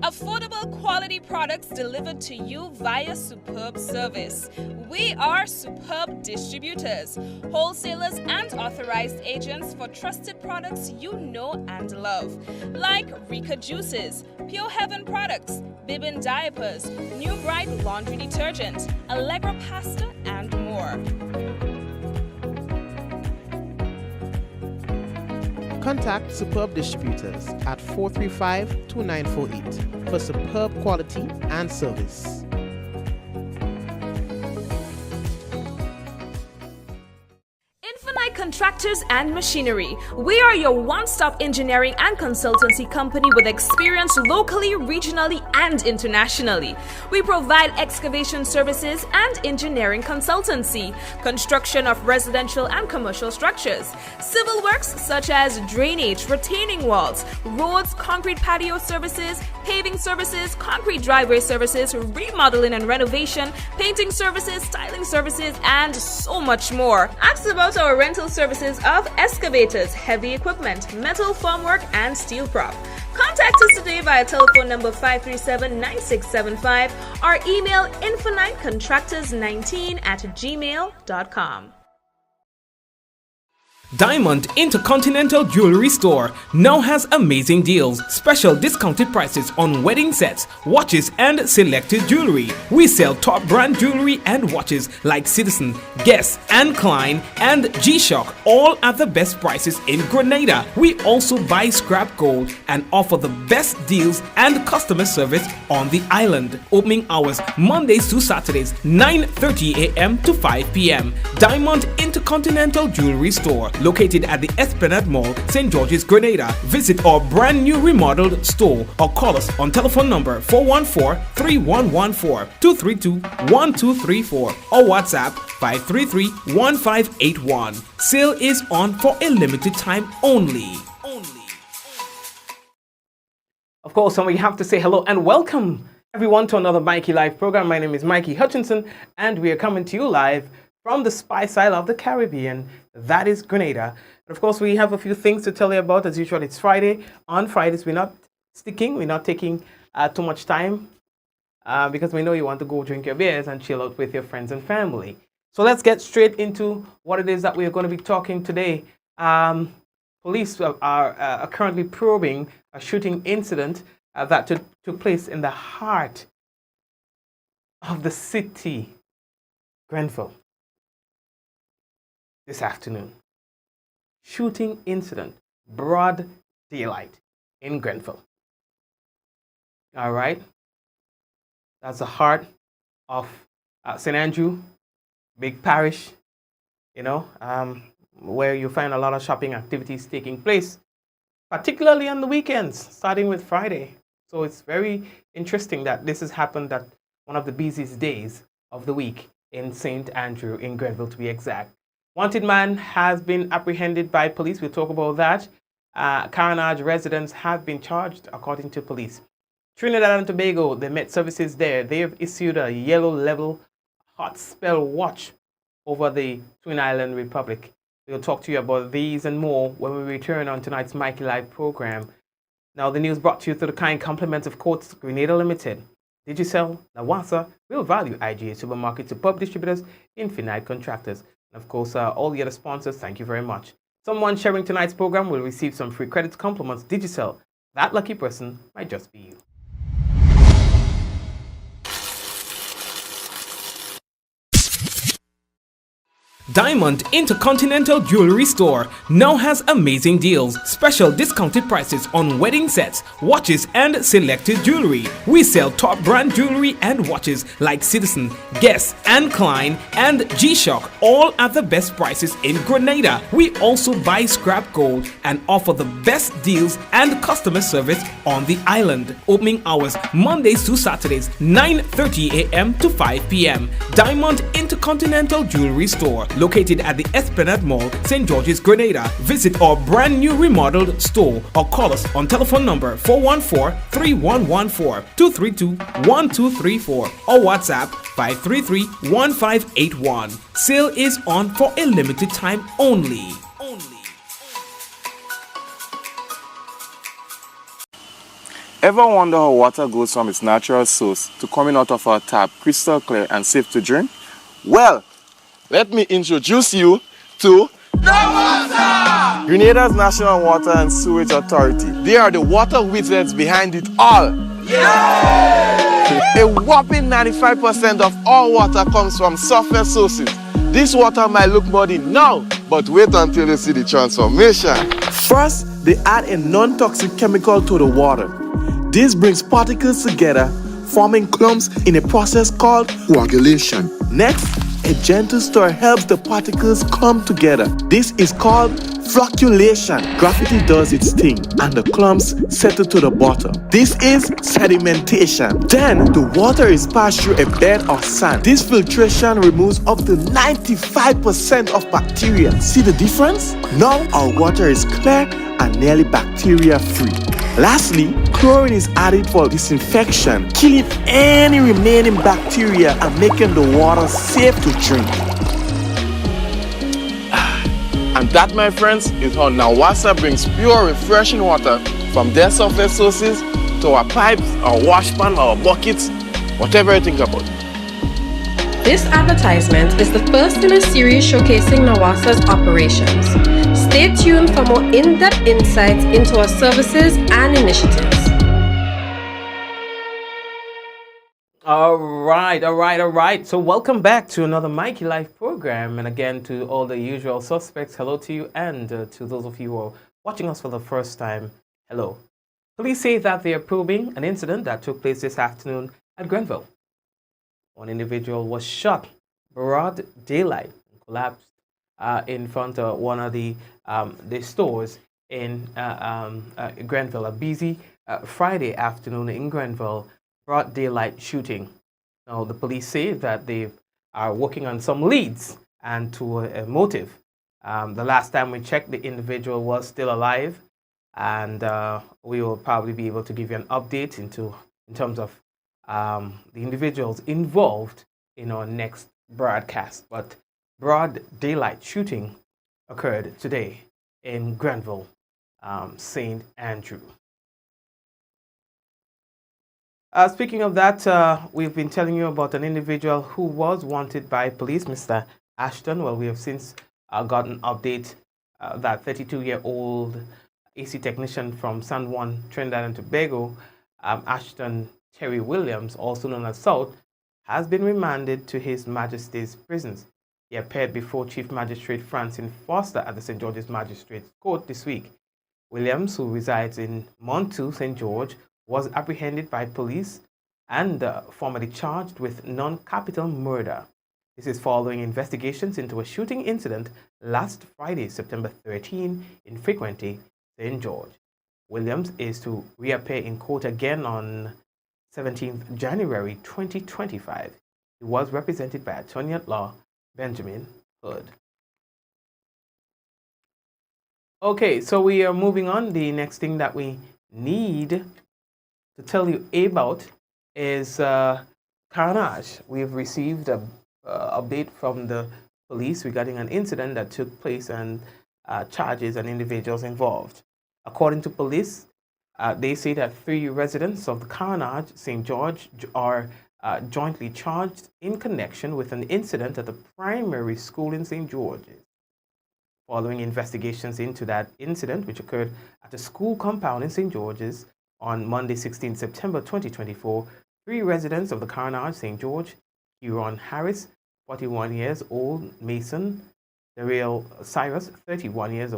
Affordable quality products delivered to you via superb service. We are Superb Distributors, wholesalers and authorized agents for trusted products you know and love, like Rika Juices, Pure Heaven products, Bibin diapers, New Bright laundry detergent, Allegra pasta, and more. Contact Superb Distributors at 435-2948 for superb quality and service. Infinite Contractors and Machinery. We are your one-stop engineering and consultancy company with experience locally, regionally, and internationally. We provide excavation services and engineering consultancy, construction of residential and commercial structures, civil works such as drainage, retaining walls, roads, concrete patio services, paving services, concrete driveway services, remodeling and renovation, painting services, styling services, and so much more. Ask about our rental services of excavators, heavy equipment, metal formwork, and steel prop. Contact us today via telephone number 537-9675 or email infinitecontractors19@gmail.com. Diamond Intercontinental Jewelry Store now has amazing deals, special discounted prices on wedding sets, watches, and selected jewelry. We sell top brand jewelry and watches like Citizen, Guess, and Klein, and G-Shock, all at the best prices in Grenada. We also buy scrap gold and offer the best deals and customer service on the island. Opening hours Mondays to Saturdays, 9:30 a.m. to 5 p.m. Diamond Intercontinental Jewelry Store, located at the Esplanade Mall, St. George's, Grenada. Visit our brand new remodeled store or call us on telephone number 414-3114, 232-1234 or WhatsApp 533-1581. Sale is on for a limited time only. Of course, and we have to say hello and welcome everyone to another Mikey Live program. My name is Mikey Hutchinson, and we are coming to you live from the Spice Isle of the Caribbean, that is Grenada. And of course, we have a few things to tell you about. As usual, it's Friday. On Fridays, we're not taking too much time because we know you want to go drink your beers and chill out with your friends and family. So let's get straight into what it is that we are going to be talking today. Police are currently probing a shooting incident that took place in the heart of the city, Grenville, this afternoon. Shooting incident, broad daylight in Grenville. All right. That's the heart of St. Andrew, big parish, where you find a lot of shopping activities taking place, particularly on the weekends, starting with Friday. So it's very interesting that this has happened at one of the busiest days of the week in St. Andrew, in Grenville to be exact. Wanted man has been apprehended by police. We'll talk about that. Carnage residents have been charged, according to police. Trinidad and Tobago, the Met Services there, they have issued a yellow level hot spell watch over the Twin Island Republic. We'll talk to you about these and more when we return on tonight's Mikey Live program. Now, the news brought to you through the kind compliments of Courts Grenada Limited, Digicel, Nawasa, Real Value IGA Supermarket, Superb Distributors, Infinite Contractors. And of course, all the other sponsors, thank you very much. Someone sharing tonight's program will receive some free credits, compliments, Digicel. That lucky person might just be you. Diamond Intercontinental Jewelry Store now has amazing deals, special discounted prices on wedding sets, watches, and selected jewelry. We sell top brand jewelry and watches like Citizen, Guess, and Klein, and G-Shock, all at the best prices in Grenada. We also buy scrap gold and offer the best deals and customer service on the island. Opening hours Mondays to Saturdays, 9:30 a.m. to 5 p.m. Diamond Intercontinental Jewelry Store, located at the Esplanade Mall, St. George's, Grenada. Visit our brand new remodeled store or call us on telephone number 414-3114, 232-1234 or WhatsApp 533-1581. Sale is on for a limited time only. Ever wonder how water goes from its natural source to coming out of our tap crystal clear and safe to drink? Well, let me introduce you to NAWASA! Grenada's National Water and Sewage Authority. They are the water wizards behind it all. Yay! A whopping 95% of all water comes from surface sources. This water might look muddy now, but wait until you see the transformation. First, they add a non-toxic chemical to the water. This brings particles together, forming clumps in a process called coagulation. Next, a gentle stir helps the particles come together. This is called flocculation. Gravity does its thing, and the clumps settle to the bottom. This is sedimentation. Then, the water is passed through a bed of sand. This filtration removes up to 95% of bacteria. See the difference? Now, our water is clear and nearly bacteria-free. Lastly, chlorine is added for disinfection, killing any remaining bacteria and making the water safe to drink. And that, my friends, is how NAWASA brings pure, refreshing water from their surface sources to our pipes, our wash pan, our buckets, whatever you think about. This advertisement is the first in a series showcasing NAWASA's operations. Stay tuned for more in-depth insights into our services and initiatives. All right. So welcome back to another Mikey Live program. And again, to all the usual suspects, hello to you. And to those of you who are watching us for the first time, hello. Police say that they are probing an incident that took place this afternoon at Grenville. One individual was shot broad daylight and collapsed in front of one of the stores in Grenville. A busy Friday afternoon in Grenville, broad daylight shooting. Now, the police say that they are working on some leads and to a motive. The last time we checked, the individual was still alive, and we will probably be able to give you an update in terms of the individuals involved in our next broadcast. But broad daylight shooting occurred today in Grenville, St. Andrew. Speaking of that, we've been telling you about an individual who was wanted by police, Mr. Ashton. Well, we have since gotten an update that 32-year-old AC technician from San Juan, Trinidad and Tobago, Ashton Terry Williams, also known as South, has been remanded to His Majesty's prisons. He appeared before Chief Magistrate Francine Foster at the St. George's Magistrates Court this week. Williams, who resides in Montu, St. George, was apprehended by police and formally charged with non-capital murder. This is following investigations into a shooting incident last Friday, September 13, in Frequenty, St. George. Williams is to reappear in court again on 17th January 2025. He was represented by attorney at law Benjamin Hood. Okay, so we are moving on. The next thing that we need to tell you about is carnage. We've received an update from the police regarding an incident that took place and charges and individuals involved. According to police, they say that 3 residents of the Carnage, St. George, are jointly charged in connection with an incident at the primary school in St. George's. Following investigations into that incident, which occurred at a school compound in St. George's on Monday, 16 September 2024, 3 residents of the Carnage, St. George, Huron Harris, 41 years old, Mason, Daryl Cyrus, 31 years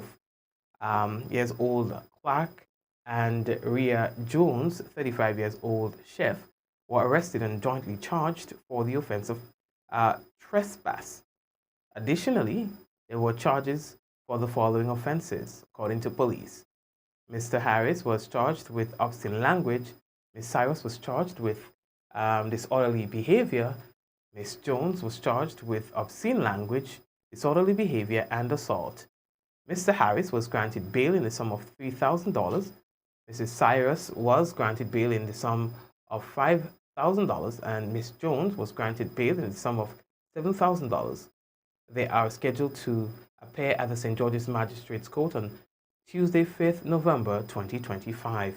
old, Clark, and Rhea Jones, 35 years old, Chef, were arrested and jointly charged for the offense of trespass. Additionally, there were charges for the following offenses, according to police. Mr. Harris was charged with obscene language. Ms. Cyrus was charged with disorderly behavior. Ms. Jones was charged with obscene language. disorderly behavior, and assault. Mr. Harris was granted bail in the sum of $3,000. Mrs. Cyrus was granted bail in the sum of $5,000, and Miss Jones was granted bail in the sum of $7,000. They are scheduled to appear at the St. George's Magistrates Court on Tuesday, 5th November 2025.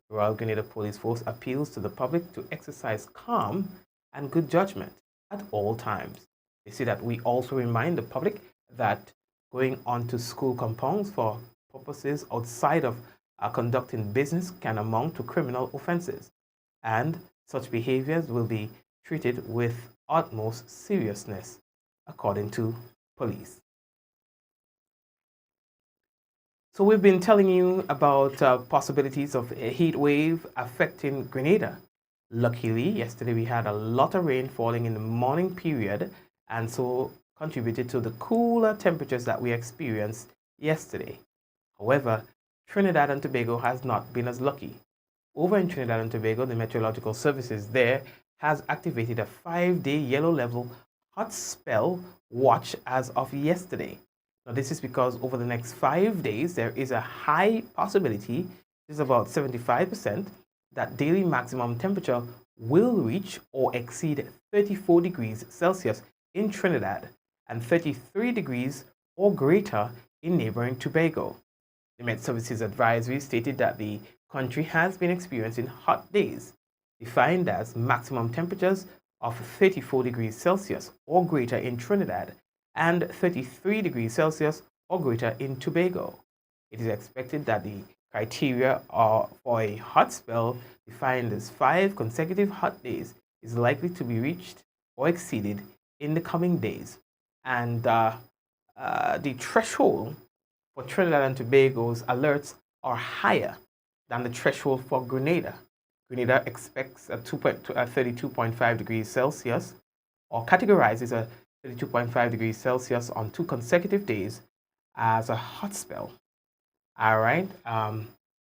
The Royal Grenada Police Force appeals to the public to exercise calm and good judgment at all times. They say that we also remind the public that going onto school compounds for purposes outside of conducting business can amount to criminal offenses, and such behaviors will be treated with utmost seriousness, according to police. So we've been telling you about possibilities of a heat wave affecting Grenada. Luckily, yesterday we had a lot of rain falling in the morning period, and so contributed to the cooler temperatures that we experienced yesterday. However, Trinidad and Tobago has not been as lucky. Over in Trinidad and Tobago, the meteorological services there has activated a 5-day yellow level hot spell watch as of yesterday. Now, this is because over the next 5 days, there is a high possibility, this is about 75%, that daily maximum temperature will reach or exceed 34 degrees Celsius in Trinidad and 33 degrees or greater in neighboring Tobago. The Met Services advisory stated that the country has been experiencing hot days, defined as maximum temperatures of 34 degrees Celsius or greater in Trinidad and 33 degrees Celsius or greater in Tobago. It is expected that the criteria for a hot spell, defined as 5 consecutive hot days, is likely to be reached or exceeded in the coming days. And the threshold for Trinidad and Tobago's alerts are higher than the threshold for Grenada. Grenada expects a 32.5 degrees Celsius, or categorizes a 32.5 degrees Celsius on 2 consecutive days as a hot spell. All right.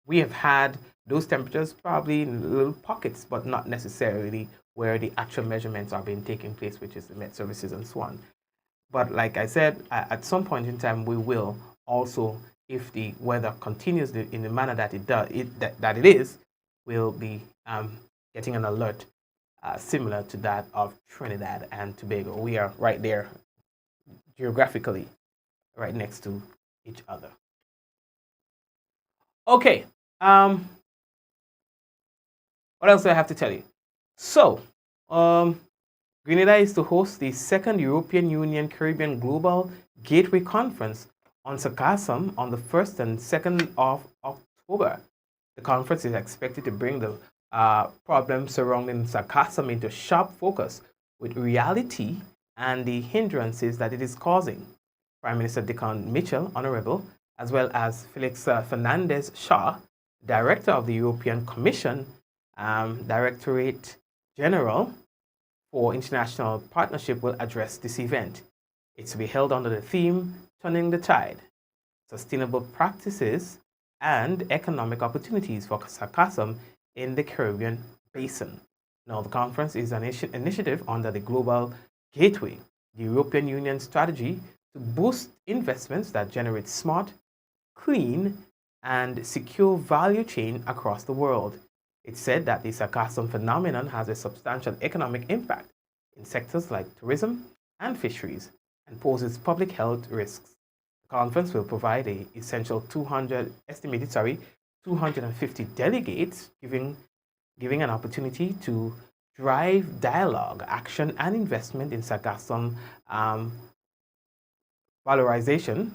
We have had those temperatures probably in little pockets, but not necessarily where the actual measurements are being taken place, which is the Met Services and so on. But like I said, at some point in time, we will also, if the weather continues in the manner that it is, we'll be getting an alert similar to that of Trinidad and Tobago. We are right there geographically, right next to each other. Okay. What else do I have to tell you? So, Grenada is to host the second European Union Caribbean Global Gateway Conference on sargassum on the 1st and 2nd of October. The conference is expected to bring the problems surrounding sargassum into sharp focus with reality and the hindrances that it is causing. Prime Minister Dickon Mitchell, Honorable, as well as Felix Fernandez Shaw, Director of the European Commission, Directorate General for International Partnership, will address this event. It's to be held under the theme Turning the Tide, Sustainable Practices and Economic Opportunities for Sargassum in the Caribbean Basin. Now, the conference is an initiative under the Global Gateway, the European Union strategy to boost investments that generate smart, clean, and secure value chain across the world. It said that the sargassum phenomenon has a substantial economic impact in sectors like tourism and fisheries and poses public health risks. The conference will provide an essential 250 delegates, giving an opportunity to drive dialogue, action, and investment in sargassum valorization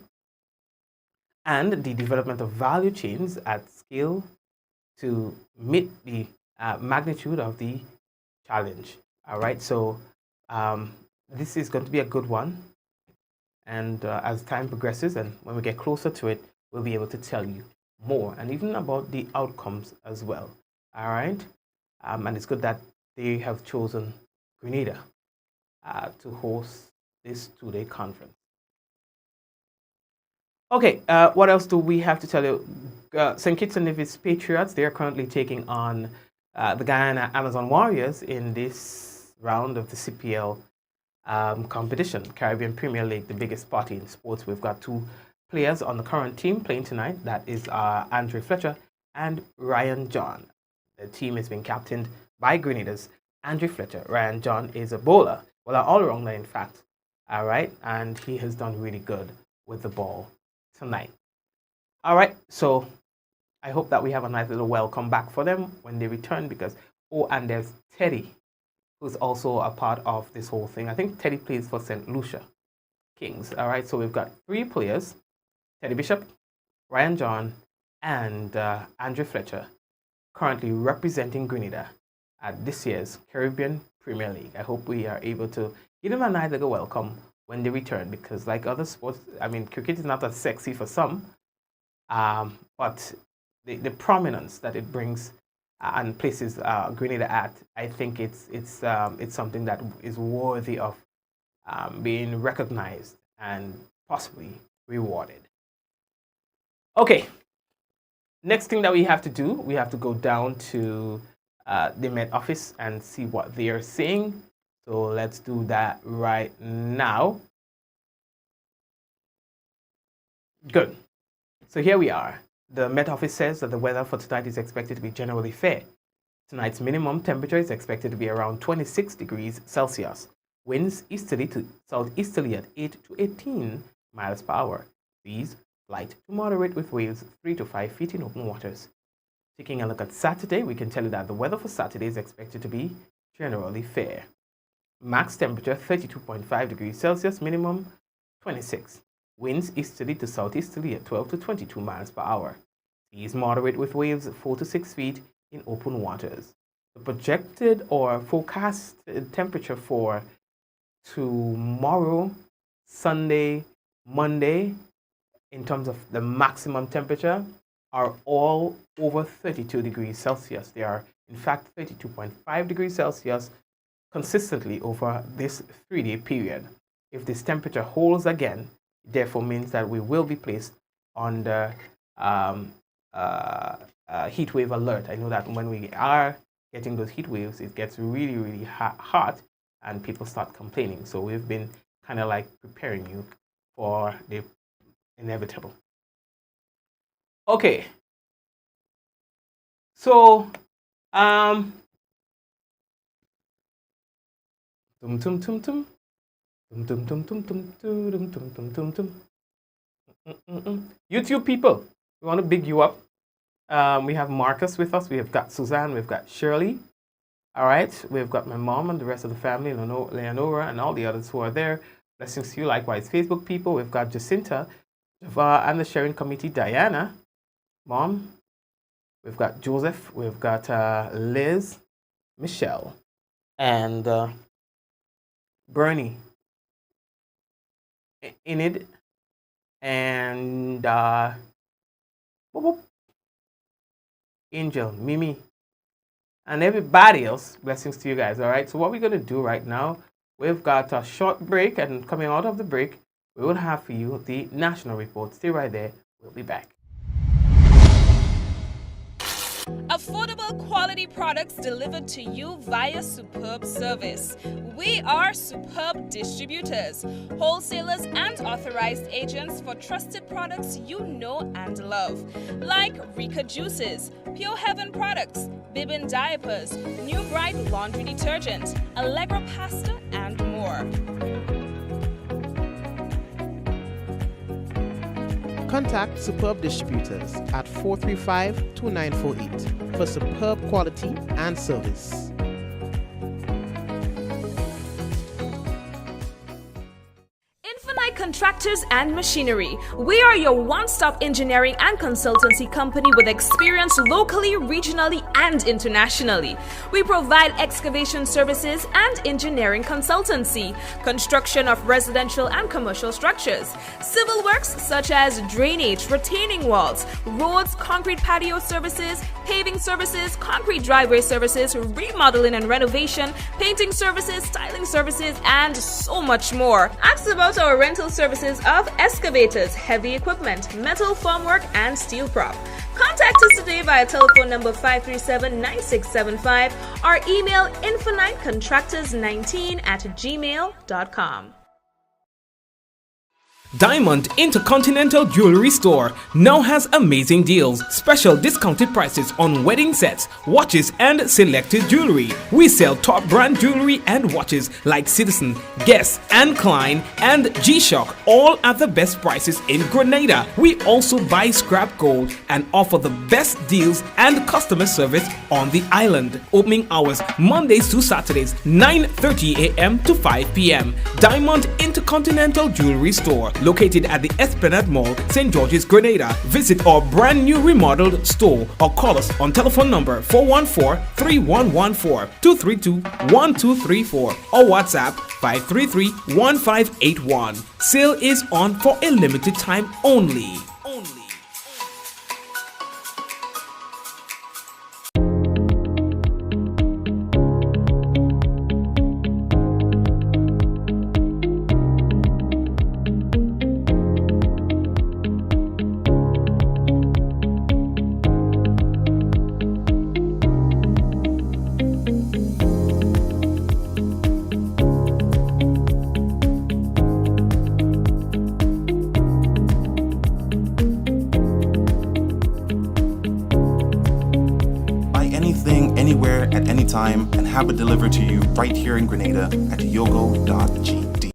and the development of value chains at scale to meet the magnitude of the challenge. All right, so this is going to be a good one. And as time progresses and when we get closer to it, we'll be able to tell you more and even about the outcomes as well. All right, and it's good that they have chosen Grenada to host this 2-day conference. Okay, what else do we have to tell you? St. Kitts and Nevis Patriots, they are currently taking on the Guyana Amazon Warriors in this round of the CPL competition, Caribbean Premier League, the biggest party in sports. We've got two players on the current team playing tonight. That is Andre Fletcher and Ryan John. The team is being captained by Grenada's Andre Fletcher. Ryan John is a bowler, well, an all-rounder in fact. All right, and he has done really good with the ball tonight. All right, so I hope that we have a nice little welcome back for them when they return because, oh, and there's Teddy, who's also a part of this whole thing. I think Teddy plays for St. Lucia Kings. All right, so we've got three players, Teddy Bishop, Ryan John, and Andre Fletcher, currently representing Grenada at this year's Caribbean Premier League. I hope we are able to give them a nice little welcome when they return because like other sports, I mean, cricket is not as sexy for some, but the prominence that it brings and places Grenada at, I think it's something that is worthy of being recognized and possibly rewarded. Okay, next thing that we have to do, we have to go down to the Met Office and see what they are saying. So let's do that right now. Good. So here we are. The Met Office says that the weather for tonight is expected to be generally fair. Tonight's minimum temperature is expected to be around 26 degrees Celsius. Winds easterly to southeasterly at 8 to 18 miles per hour. Seas light to moderate with waves 3 to 5 feet in open waters. Taking a look at Saturday, we can tell you that the weather for Saturday is expected to be generally fair. Max temperature 32.5 degrees Celsius, minimum 26. Winds easterly to southeasterly at 12 to 22 miles per hour. Seas moderate with waves 4 to 6 feet in open waters. The projected or forecast temperature for tomorrow, Sunday, Monday, in terms of the maximum temperature, are all over 32 degrees Celsius. They are, in fact, 32.5 degrees Celsius consistently over this 3-day period. If this temperature holds again, therefore means that we will be placed on the heat wave alert. I know that when we are getting those heat waves, it gets really, really hot and people start complaining. So we've been kind of like preparing you for the inevitable. Okay. So, YouTube people, we want to big you up. We have Marcus with us. We have got Suzanne. We've got Shirley. All right. We've got my mom and the rest of the family, Leonora, and all the others who are there. Blessings to you. Likewise, Facebook people. We've got Jacinta, Java, and the sharing committee, Diana, Mom. We've got Joseph. We've got Liz, Michelle, and Bernie, Enid, and Angel, Mimi, and everybody else. Blessings to you guys. All right. So what we're going to do right now, we've got a short break, and coming out of the break, we will have for you the national report. Stay right there. We'll be back. Affordable quality products delivered to you via superb service. We are Superb Distributors, wholesalers and authorized agents for trusted products you know and love, like Rika Juices, Pure Heaven products, Bibbin diapers, New Bright laundry detergent, Allegra pasta, and more. Contact Superb Distributors at 435-2948 for superb quality and service. Contractors and Machinery. We are your one-stop engineering and consultancy company with experience locally, regionally, and internationally. We provide excavation services and engineering consultancy, construction of residential and commercial structures, civil works such as drainage, retaining walls, roads, concrete patio services, paving services, concrete driveway services, remodeling and renovation, painting services, styling services, and so much more. Ask about also our rental services of excavators, heavy equipment, metal formwork, and steel prop. Contact us today via telephone number 537-9675 or email infinitecontractors19@gmail.com. Diamond Intercontinental Jewelry Store now has amazing deals, special discounted prices on wedding sets, watches, and selected jewelry. We sell top brand jewelry and watches like Citizen, Guess, and Klein, and G-Shock, all at the best prices in Grenada. We also buy scrap gold and offer the best deals and customer service on the island. Opening hours Mondays to Saturdays, 9:30 a.m. to 5 p.m. Diamond Intercontinental Jewelry Store, located at the Esplanade Mall, St. George's, Grenada. Visit our brand new remodeled store or call us on telephone number 414-3114, 232-1234 or WhatsApp 533-1581. Sale is on for a limited time only. Anywhere at any time and have it delivered to you right here in Grenada at yogo.gd.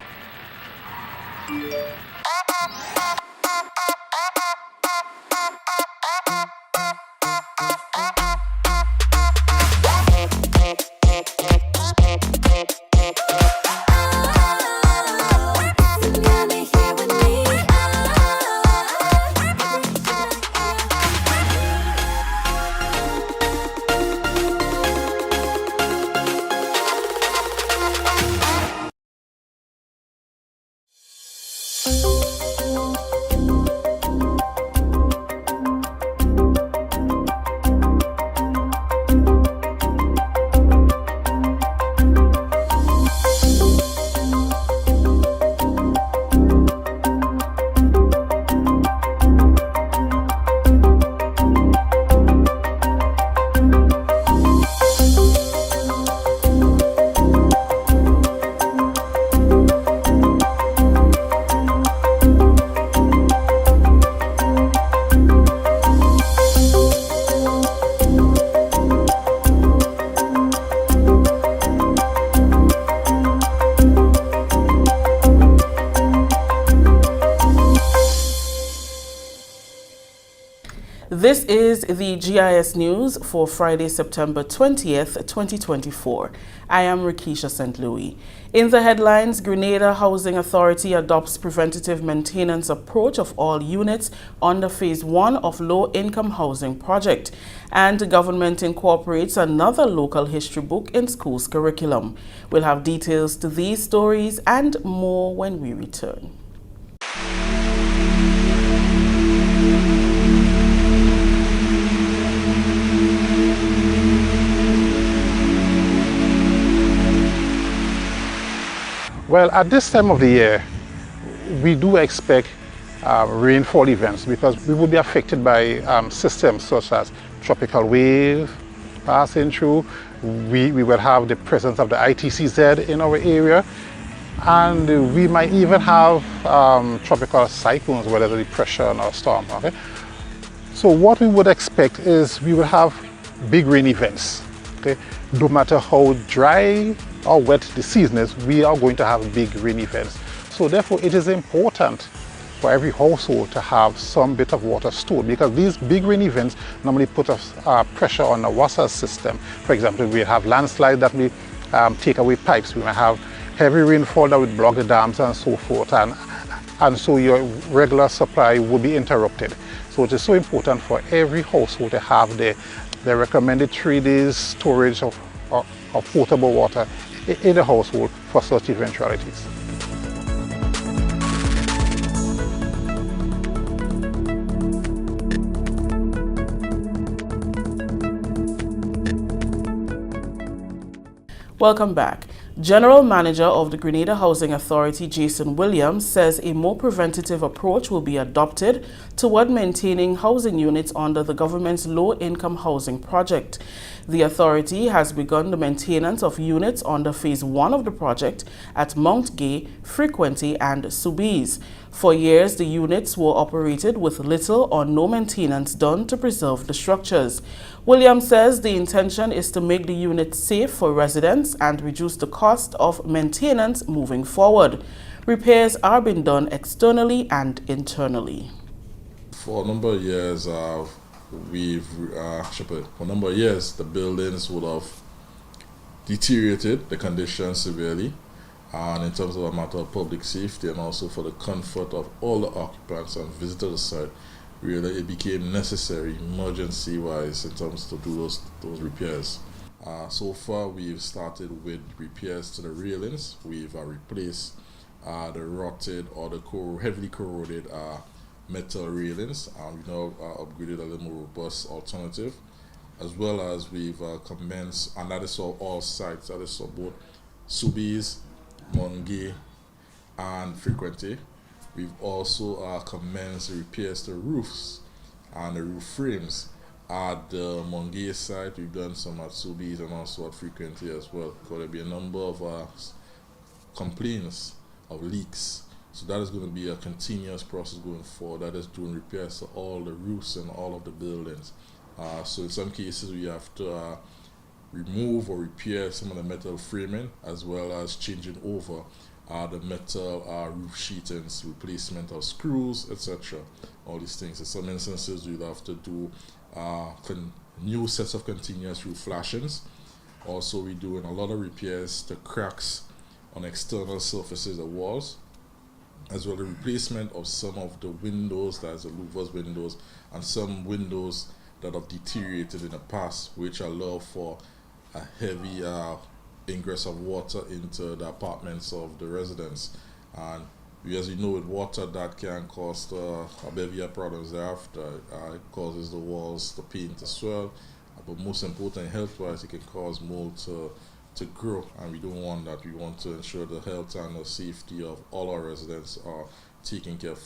This is the GIS News for Friday, September 20th, 2024. I am Rikisha St. Louis. In the headlines, Grenada Housing Authority adopts preventative maintenance approach of all units under Phase 1 of low-income housing project. And the government incorporates another local history book in schools curriculum. We'll have details to these stories and more when we return. Well, at this time of the year, we do expect rainfall events because we will be affected by systems such as tropical wave passing through. We will have the presence of the ITCZ in our area, and we might even have tropical cyclones, whether it's depression or storm. Okay? So what we would expect is we will have big rain events. Okay? No matter how dry or wet the season is, we are going to have big rain events. So therefore it is important for every household to have some bit of water stored, because these big rain events normally put us pressure on the water system. For example, we have landslides that may take away pipes. We may have heavy rainfall that would block the dams and so forth, and so your regular supply will be interrupted. So it is so important for every household to have the recommended 3 days storage of potable water in the household for such eventualities. Welcome back. General Manager of the Grenada Housing Authority, Jason Williams, says a more preventative approach will be adopted toward maintaining housing units under the government's low-income housing project. The authority has begun the maintenance of units under Phase 1 of the project at Mount Gay, Frequency, and Soubise. For years, the units were operated with little or no maintenance done to preserve the structures. Williams says the intention is to make the units safe for residents and reduce the cost of maintenance moving forward. Repairs are being done externally and internally. For a number of years, the buildings would have deteriorated, the conditions severely, and in terms of a matter of public safety and also for the comfort of all the occupants and visitors to the site, really it became necessary emergency-wise in terms to do those repairs. So far we've started with repairs to the railings. We've replaced the rotted or the heavily corroded metal railings, and we've now upgraded a little more robust alternative, as well as we've commenced, and that is for all sites, that is for both Soubise, Mongay, and Frequency. We've also commenced repairs to roofs and the roof frames. At the Mongay site, we've done some at Soubise and also at Frequency as well. There'll be a number of complaints of leaks. So that is going to be a continuous process going forward. That is doing repairs to all the roofs and all of the buildings. So in some cases, we have to remove or repair some of the metal framing, as well as changing over the metal roof sheetings, replacement of screws, etc. All these things. In some instances, we'll have to do new sets of continuous roof flashings. Also, we're doing a lot of repairs to cracks on external surfaces of walls, as well as the replacement of some of the windows, that's the louvers windows, and some windows that have deteriorated in the past, which allow for a heavy ingress of water into the apartments of the residents. And as you know, with water, that can cause a bevy of problems thereafter. It causes the walls, the paint to swell, but most important, health-wise, it can cause mold to grow, and we don't want that. We want to ensure the health and the safety of all our residents are taken care of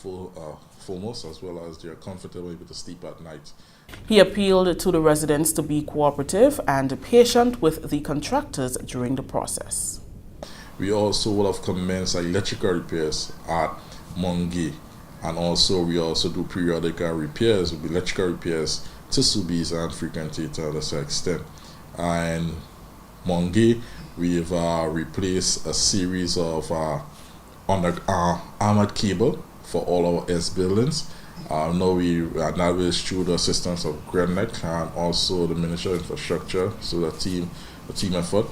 foremost, as well as they are comfortable able to sleep at night. He appealed to the residents to be cooperative and patient with the contractors during the process. We also will have commenced electrical repairs at Mongay, and also we also do periodic repairs, with electrical repairs to Soubise and Frequency to a lesser extent. And Mongay, we've replaced a series of armored cable for all our S buildings. Now is through the assistance of Grennet and also the Ministry of Infrastructure, so the team effort.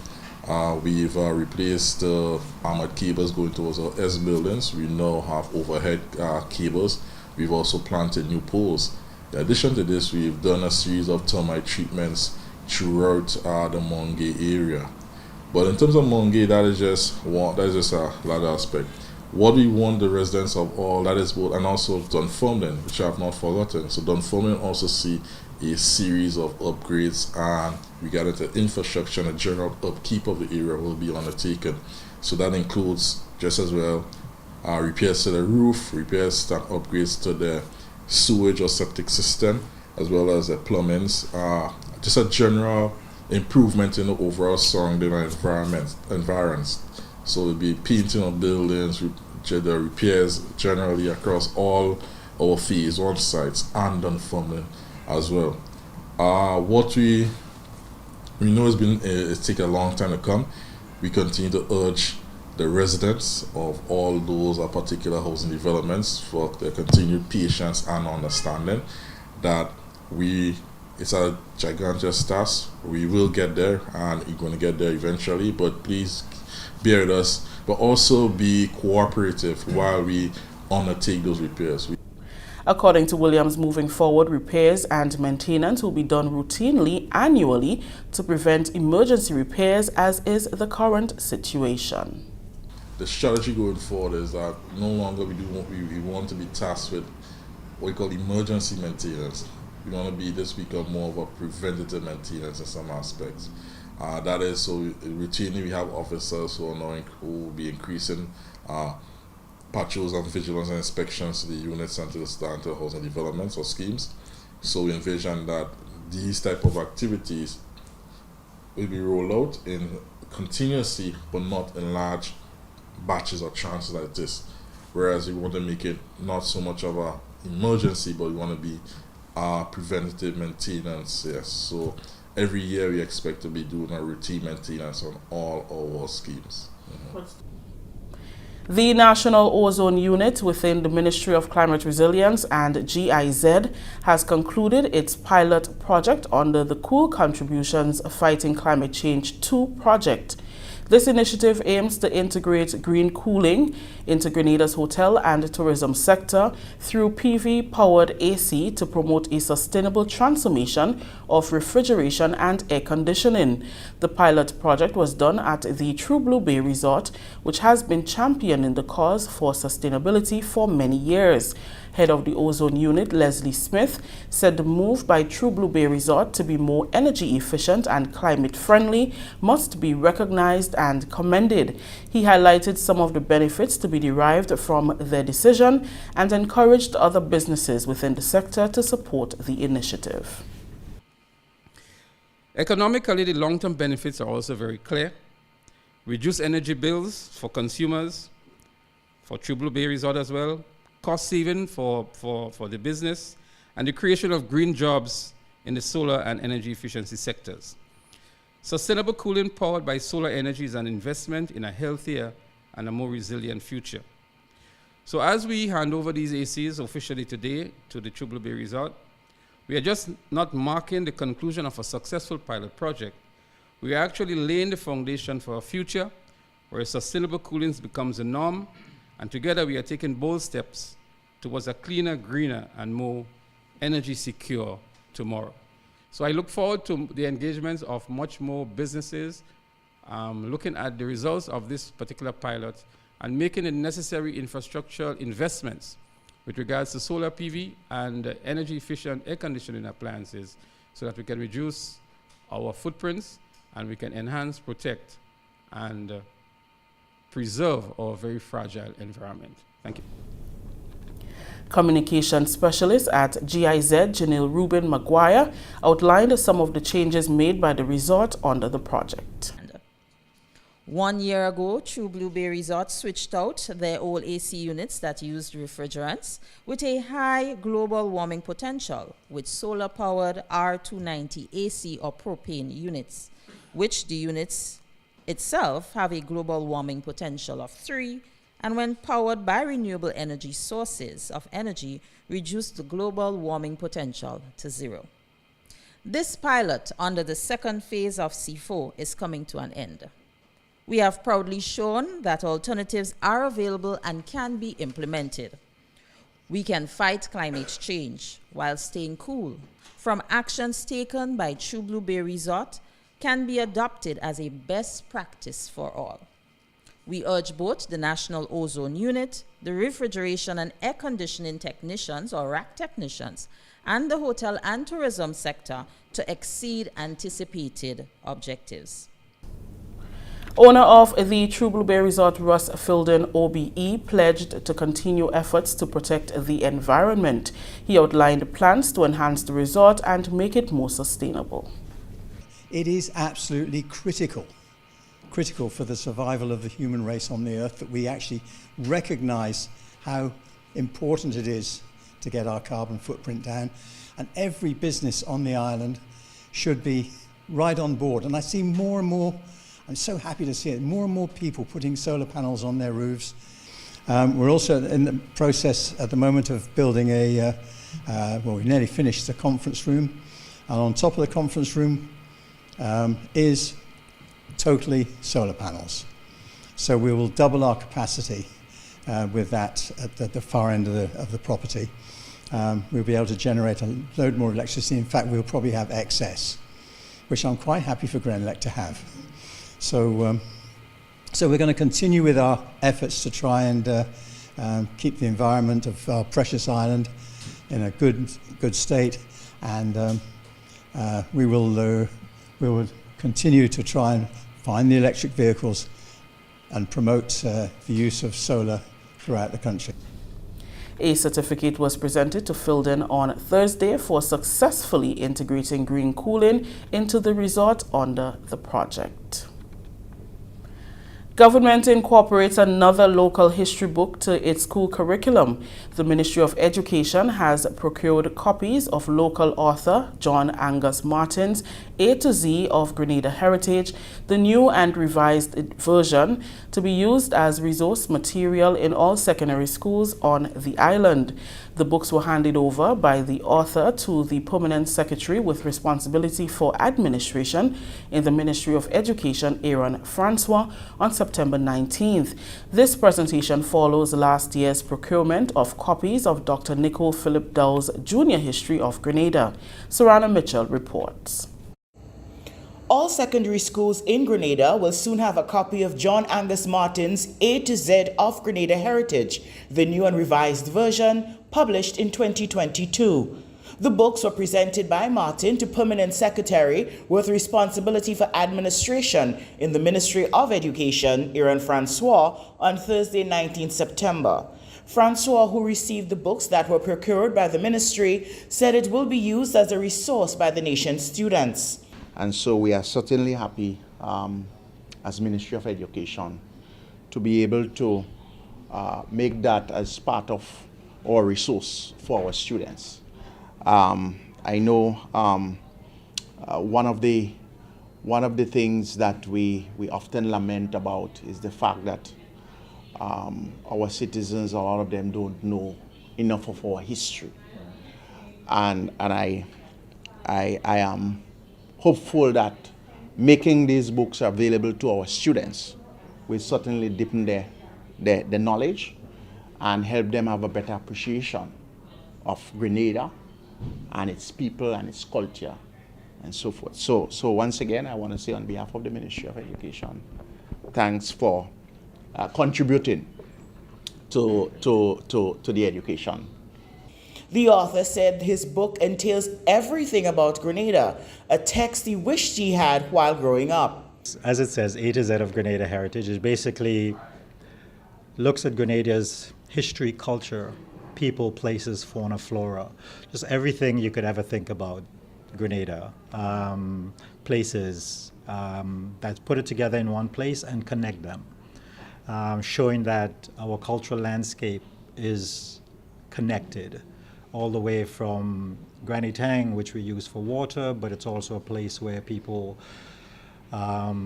We've replaced the armored cables going towards our S buildings. We now have overhead cables. We've also planted new poles. In addition to this, we've done a series of termite treatments throughout the Mongay area. But in terms of Mongay, that is just a large aspect. What we want the residents of all, that is both, and also Dunfermline, which I have not forgotten. So Dunfermline also see a series of upgrades, and regarding to infrastructure and the general upkeep of the area will be undertaken. So that includes just as well repairs to the roof, repairs and upgrades to the sewage or septic system, as well as the plumbings, just a general improvement in the overall surrounding environments. So it'll be painting of buildings, the repairs generally across all our Phase 1 sites and Dunfermline as well. What we know it's taken a long time to come. We continue to urge the residents of all those particular housing developments for their continued patience and understanding that it's a gigantic task. We will get there, and we're going to get there eventually, but please bear with us, but also be cooperative while we undertake those repairs. According to Williams, moving forward, repairs and maintenance will be done routinely annually to prevent emergency repairs, as is the current situation. The strategy going forward is that no longer we want to be tasked with what we call emergency maintenance. We want to become more of a preventative maintenance in some aspects. That is, so routinely we have officers who will be increasing patrols and vigilance and inspections to the units and to the housing developments or schemes. So we envision that these type of activities will be rolled out in continuously, but not in large batches or chances like this. Whereas we want to make it not so much of a emergency, but we want to be preventative maintenance. Yes, so every year we expect to be doing a routine maintenance on all our schemes. The National Ozone Unit within the Ministry of Climate Resilience and GIZ has concluded its pilot project under the Cool Contributions Fighting Climate Change 2 project. This initiative aims to integrate green cooling into Grenada's hotel and tourism sector through PV-powered AC to promote a sustainable transformation of refrigeration and air conditioning. The pilot project was done at the True Blue Bay Resort, which has been championing the cause for sustainability for many years. Head of the Ozone Unit, Leslie Smith, said the move by True Blue Bay Resort to be more energy efficient and climate friendly must be recognized and commended. He highlighted some of the benefits to be derived from their decision and encouraged other businesses within the sector to support the initiative. Economically, the long-term benefits are also very clear. Reduce energy bills for consumers, for True Blue Bay Resort as well, cost saving for the business, and the creation of green jobs in the solar and energy efficiency sectors. Sustainable cooling powered by solar energy is an investment in a healthier and a more resilient future. So as we hand over these ACs officially today to the True Blue Bay Resort, we are just not marking the conclusion of a successful pilot project. We are actually laying the foundation for a future where sustainable cooling becomes the norm, and together we are taking bold steps towards a cleaner, greener, and more energy secure tomorrow. So I look forward to the engagements of much more businesses looking at the results of this particular pilot and making the necessary infrastructural investments with regards to solar PV and energy efficient air conditioning appliances so that we can reduce our footprints and we can enhance, protect, and preserve our very fragile environment. Thank you. Communication specialist at GIZ, Janelle Rubin Maguire, outlined some of the changes made by the resort under the project. 1 year ago, True Blue Bay Resort switched out their old AC units that used refrigerants with a high global warming potential with solar-powered R290 AC or propane units, which the units itself have a global warming potential of 3, and when powered by renewable energy sources of energy, reduce the global warming potential to 0. This pilot under the second phase of C4 is coming to an end. We have proudly shown that alternatives are available and can be implemented. We can fight climate change while staying cool. From actions taken by True Blue Bay Resort can be adopted as a best practice for all. We urge both the National Ozone Unit, the Refrigeration and Air Conditioning Technicians or RAC technicians, and the hotel and tourism sector to exceed anticipated objectives. Owner of the True Blue Bay Resort, Russ Filden, OBE, pledged to continue efforts to protect the environment. He outlined plans to enhance the resort and make it more sustainable. It is absolutely critical for the survival of the human race on the earth that we actually recognize how important it is to get our carbon footprint down, and every business on the island should be right on board. And I see more and more, I'm so happy to see it, more and more people putting solar panels on their roofs. We're also in the process at the moment of building we've nearly finished the conference room, and on top of the conference room is totally solar panels. So we will double our capacity with that at the far end of the property. We'll be able to generate a load more electricity. In fact, we'll probably have excess, which I'm quite happy for Grenelec to have. So we're going to continue with our efforts to try and keep the environment of our precious island in a good state, and we will continue to try and find the electric vehicles and promote the use of solar throughout the country. A certificate was presented to Filden on Thursday for successfully integrating green cooling into the resort under the project. Government incorporates another local history book to its school curriculum. The Ministry of Education has procured copies of local author John Angus Martin's A to Z of Grenada Heritage, the new and revised version, to be used as resource material in all secondary schools on the island. The books were handed over by the author to the Permanent Secretary with responsibility for administration in the Ministry of Education, Aaron Francois, on September 19th. This presentation follows last year's procurement of copies of Dr. Nicole Philip Dow's Junior History of Grenada. Sarana Mitchell reports. All secondary schools in Grenada will soon have a copy of John Angus Martin's A to Z of Grenada Heritage, the new and revised version, published in 2022. The books were presented by Martin to Permanent Secretary with responsibility for administration in the Ministry of Education, Aaron Francois, on Thursday, 19 September. Francois, who received the books that were procured by the ministry, said it will be used as a resource by the nation's students. And so we are certainly happy as Ministry of Education to be able to make that as part of our resource for our students. I know one of the things that we often lament about is the fact that our citizens, a lot of them don't know enough of our history. And I am hopeful that making these books available to our students will certainly deepen their knowledge and help them have a better appreciation of Grenada and its people and its culture and so forth. So once again, I want to say on behalf of the Ministry of Education, thanks for contributing to the education. The author said his book entails everything about Grenada, a text he wished he had while growing up. As it says, A to Z of Grenada Heritage, it basically looks at Grenada's history, culture, people, places, fauna, flora, just everything you could ever think about Grenada. Places that put it together in one place and connect them, showing that our cultural landscape is connected all the way from Granny Tang, which we use for water, but it's also a place where people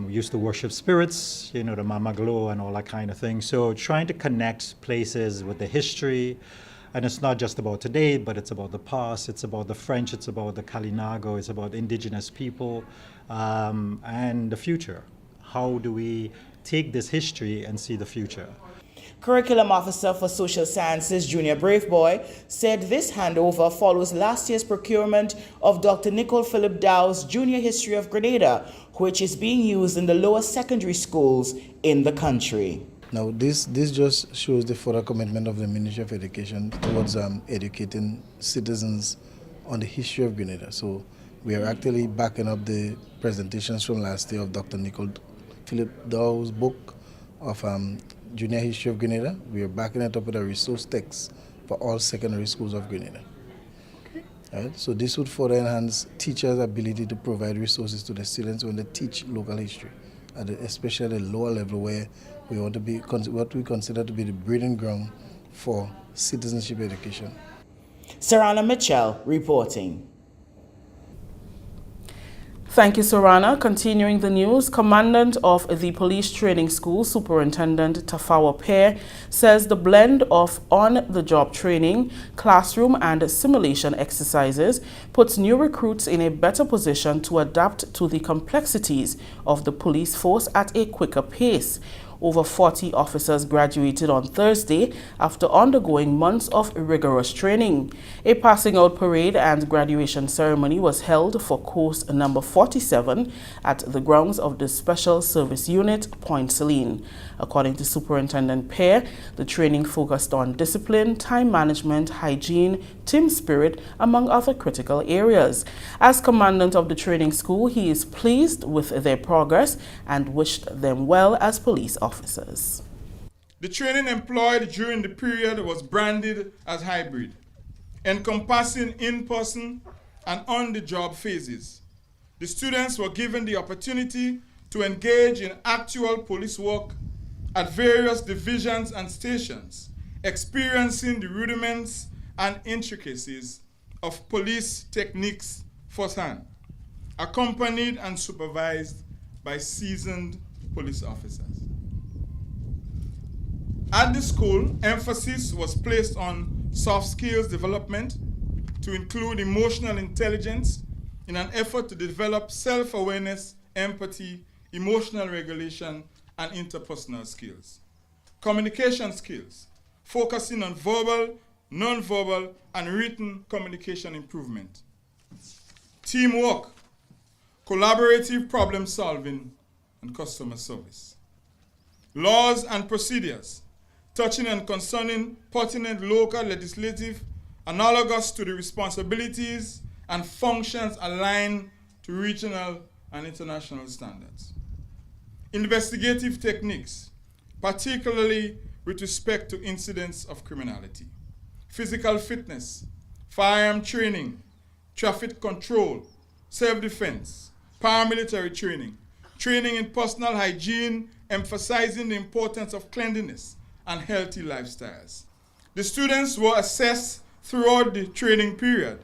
used to worship spirits, you know, the Mama Glow and all that kind of thing. So trying to connect places with the history, and it's not just about today, but it's about the past, it's about the French, it's about the Kalinago, it's about indigenous people, and the future. How do we take this history and see the future? Curriculum Officer for Social Sciences, Junior Braveboy, said this handover follows last year's procurement of Dr. Nicole Philip Dow's Junior History of Grenada, which is being used in the lower secondary schools in the country. Now, this just shows the further commitment of the Ministry of Education towards educating citizens on the history of Grenada. So we are actually backing up the presentations from last year of Dr. Nicole Philip Dow's book of Junior History of Grenada. We are backing it up with a resource text for all secondary schools of Grenada. Okay. Right? So this would further enhance teachers' ability to provide resources to the students when they teach local history, especially at the lower level where we want to be what we consider to be the breeding ground for citizenship education. Sarana Mitchell reporting. Thank you, Sarana. Continuing the news, Commandant of the Police Training School, Superintendent Tafawa Pear, says the blend of on-the-job training, classroom and simulation exercises puts new recruits in a better position to adapt to the complexities of the police force at a quicker pace. Over 40 officers graduated on Thursday after undergoing months of rigorous training. A passing out parade and graduation ceremony was held for course number 47 at the grounds of the Special Service Unit, Point Celine. According to Superintendent Pear, the training focused on discipline, time management, hygiene, team spirit, among other critical areas. As commandant of the training school, he is pleased with their progress and wished them well as police officers. The training employed during the period was branded as hybrid, encompassing in-person and on-the-job phases. The students were given the opportunity to engage in actual police work at various divisions and stations, experiencing the rudiments and intricacies of police techniques firsthand, accompanied and supervised by seasoned police officers. At the school, emphasis was placed on soft skills development to include emotional intelligence in an effort to develop self-awareness, empathy, emotional regulation, and interpersonal skills. Communication skills, focusing on verbal, non-verbal, and written communication improvement. Teamwork, collaborative problem solving, and customer service. Laws and procedures, touching and concerning pertinent local legislative analogous to the responsibilities and functions aligned to regional and international standards. Investigative techniques, particularly with respect to incidents of criminality. Physical fitness, firearm training, traffic control, self-defense, paramilitary training, training in personal hygiene, emphasizing the importance of cleanliness and healthy lifestyles. The students were assessed throughout the training period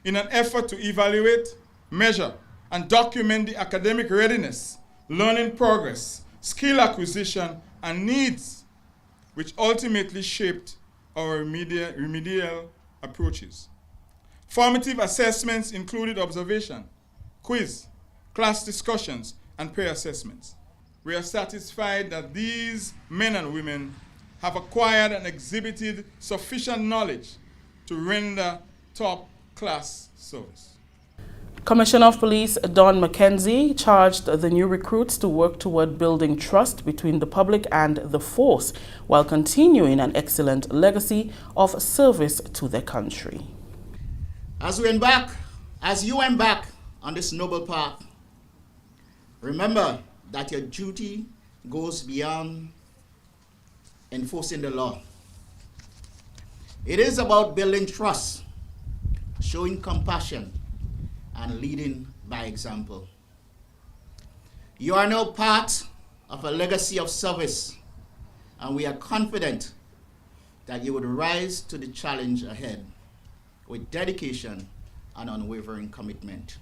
in an effort to evaluate, measure, and document the academic readiness, learning progress, skill acquisition, and needs, which ultimately shaped our remedial approaches. Formative assessments included observation, quiz, class discussions, and peer assessments. We are satisfied that these men and women have acquired and exhibited sufficient knowledge to render top-class service. Commissioner of Police Don McKenzie charged the new recruits to work toward building trust between the public and the force while continuing an excellent legacy of service to their country. As you embark on this noble path, remember that your duty goes beyond enforcing the law. It is about building trust, showing compassion, and leading by example. You are now part of a legacy of service, and we are confident that you would rise to the challenge ahead with dedication and unwavering commitment.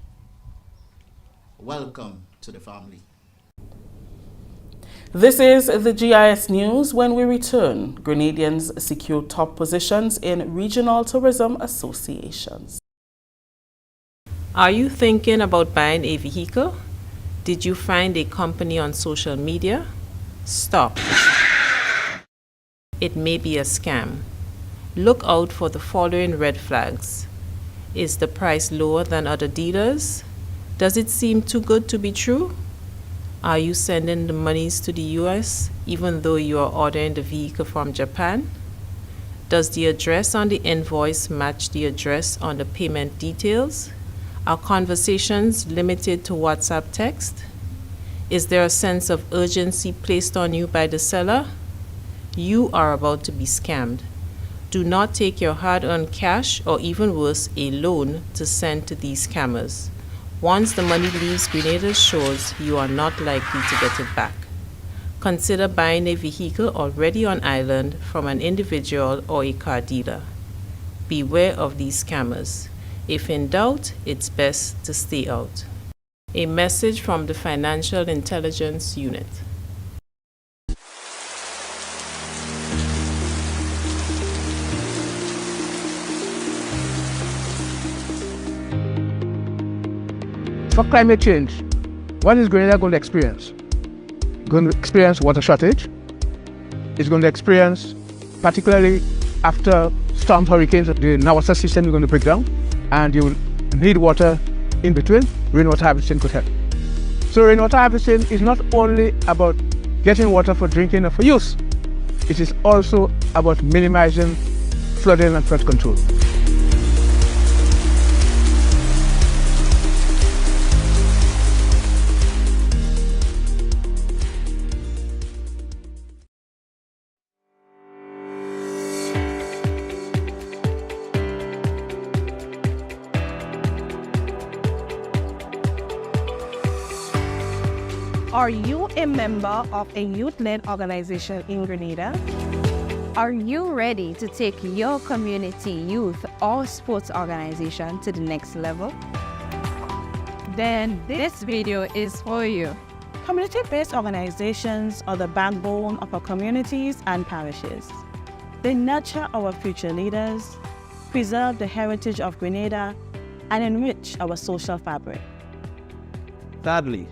Welcome to the family. This is the GIS News. When we return, Grenadians secure top positions in regional tourism associations. Are you thinking about buying a vehicle? Did you find a company on social media? Stop. It may be a scam. Look out for the following red flags. Is the price lower than other dealers? Does it seem too good to be true? Are you sending the monies to the US even though you are ordering the vehicle from Japan? Does the address on the invoice match the address on the payment details? Are conversations limited to WhatsApp text? Is there a sense of urgency placed on you by the seller? You are about to be scammed. Do not take your hard-earned cash or even worse, a loan to send to these scammers. Once the money leaves Grenada's shores, you are not likely to get it back. Consider buying a vehicle already on island from an individual or a car dealer. Beware of these scammers. If in doubt, it's best to stay out. A message from the Financial Intelligence Unit. For climate change, what is Grenada going to experience? Going to experience water shortage, is going to experience, particularly after storm hurricanes, the Nawasa system is going to break down, and you will need water in between. Rainwater harvesting could help. So rainwater harvesting is not only about getting water for drinking or for use, it is also about minimizing flooding and flood control. Are you a member of a youth-led organization in Grenada? Are you ready to take your community, youth, or sports organization to the next level? Then this video is for you. Community-based organizations are the backbone of our communities and parishes. They nurture our future leaders, preserve the heritage of Grenada, and enrich our social fabric. Sadly,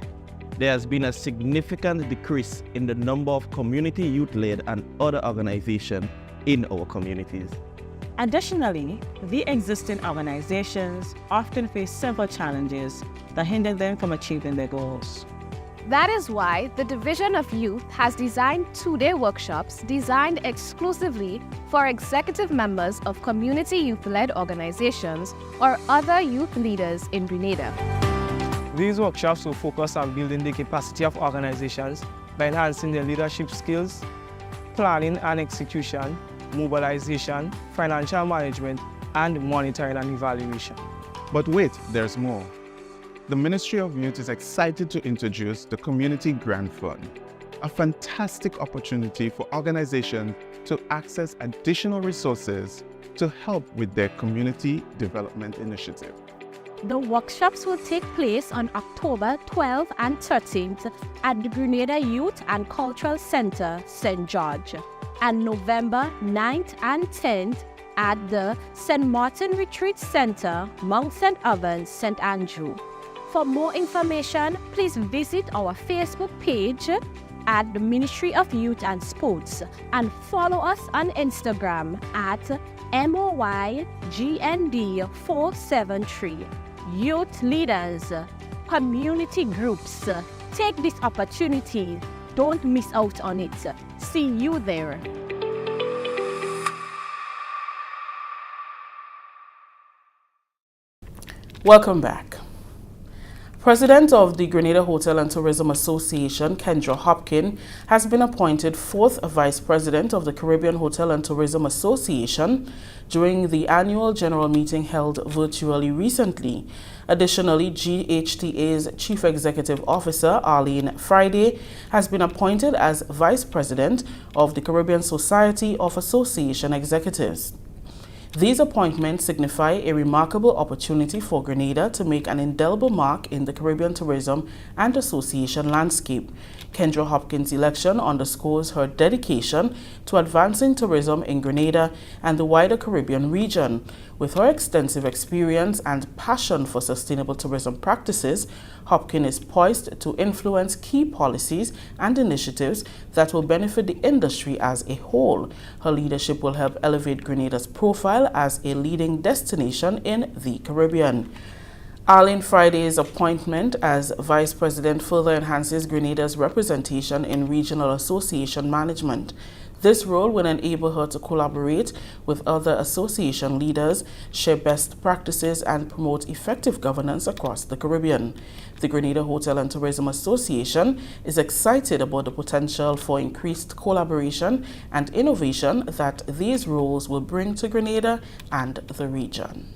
there has been a significant decrease in the number of community youth-led and other organizations in our communities. Additionally, the existing organizations often face several challenges that hinder them from achieving their goals. That is why the Division of Youth has designed two-day workshops designed exclusively for executive members of community youth-led organizations or other youth leaders in Grenada. These workshops will focus on building the capacity of organizations by enhancing their leadership skills, planning and execution, mobilization, financial management, and monitoring and evaluation. But wait, there's more. The Ministry of Youth is excited to introduce the Community Grant Fund, a fantastic opportunity for organizations to access additional resources to help with their community development initiative. The workshops will take place on October 12th and 13th at the Grenada Youth and Cultural Center, St. George, and November 9th and 10th at the St. Martin Retreat Center, Mount St. Evans, St. Andrew. For more information, please visit our Facebook page at the Ministry of Youth and Sports and follow us on Instagram at MOYGND473. Youth leaders, community groups, take this opportunity. Don't miss out on it. See you there. Welcome back. President of the Grenada Hotel and Tourism Association, Kendra Hopkins, has been appointed 4th Vice President of the Caribbean Hotel and Tourism Association during the annual general meeting held virtually recently. Additionally, GHTA's Chief Executive Officer, Arlene Friday, has been appointed as Vice President of the Caribbean Society of Association Executives. These appointments signify a remarkable opportunity for Grenada to make an indelible mark in the Caribbean tourism and association landscape. Kendra Hopkins' election underscores her dedication to advancing tourism in Grenada and the wider Caribbean region. With her extensive experience and passion for sustainable tourism practices, Hopkins is poised to influence key policies and initiatives that will benefit the industry as a whole. Her leadership will help elevate Grenada's profile as a leading destination in the Caribbean. Arlene Friday's appointment as Vice President further enhances Grenada's representation in regional association management. This role will enable her to collaborate with other association leaders, share best practices, and promote effective governance across the Caribbean. The Grenada Hotel and Tourism Association is excited about the potential for increased collaboration and innovation that these roles will bring to Grenada and the region.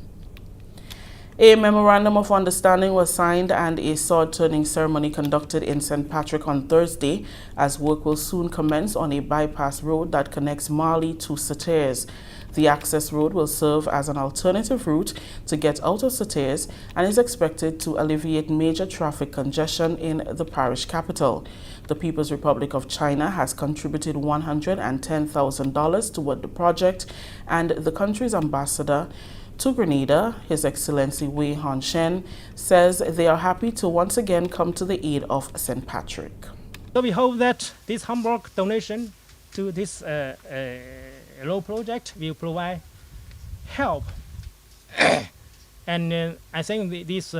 A memorandum of understanding was signed and a sword-turning ceremony conducted in St. Patrick on Thursday, as work will soon commence on a bypass road that connects Marley to Sautères. The access road will serve as an alternative route to get out of Sautères and is expected to alleviate major traffic congestion in the parish capital. The People's Republic of China has contributed $110,000 toward the project, and the country's ambassador to Grenada, His Excellency Wei Hon-shen, says they are happy to once again come to the aid of St. Patrick. So we hope that this humble donation to this road project will provide help. And I think this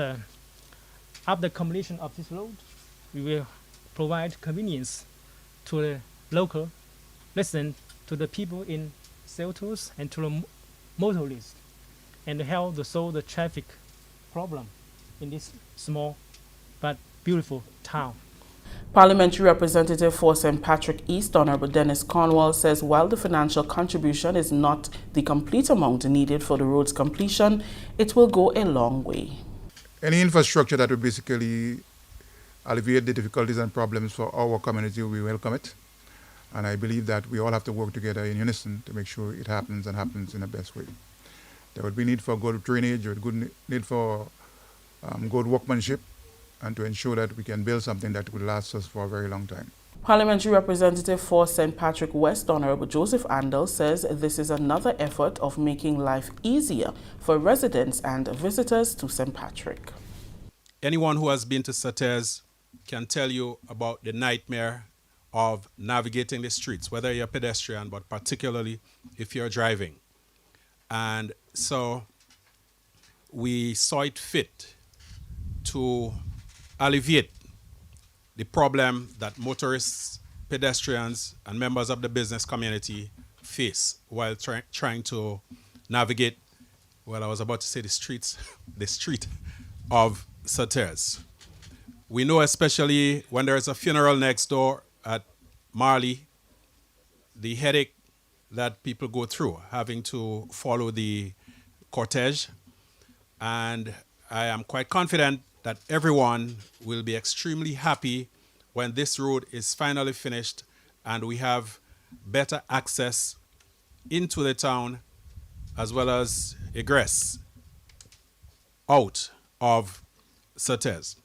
after completion of this road, we will provide convenience to the local residents, to the people in shelters, and to the motorists, and help to solve the traffic problem in this small but beautiful town. Parliamentary Representative for St. Patrick East, Honorable Dennis Cornwall, says while the financial contribution is not the complete amount needed for the road's completion, it will go a long way. Any infrastructure that will basically alleviate the difficulties and problems for our community, we welcome it. And I believe that we all have to work together in unison to make sure it happens and happens in the best way. There would be need for good drainage, there would be need for good workmanship, and to ensure that we can build something that will last us for a very long time. Parliamentary Representative for St. Patrick West, Honorable Joseph Andel, says this is another effort of making life easier for residents and visitors to St. Patrick. Anyone who has been to Sauteurs can tell you about the nightmare of navigating the streets, whether you're a pedestrian, but particularly if you're driving. And so we saw it fit to alleviate the problem that motorists, pedestrians, and members of the business community face while trying to navigate, well, I was about to say the street of Sauteurs. We know, especially when there is a funeral next door at Marley, the headache that people go through having to follow the cortege. And I am quite confident that everyone will be extremely happy when this road is finally finished and we have better access into the town as well as egress out of Sauteurs.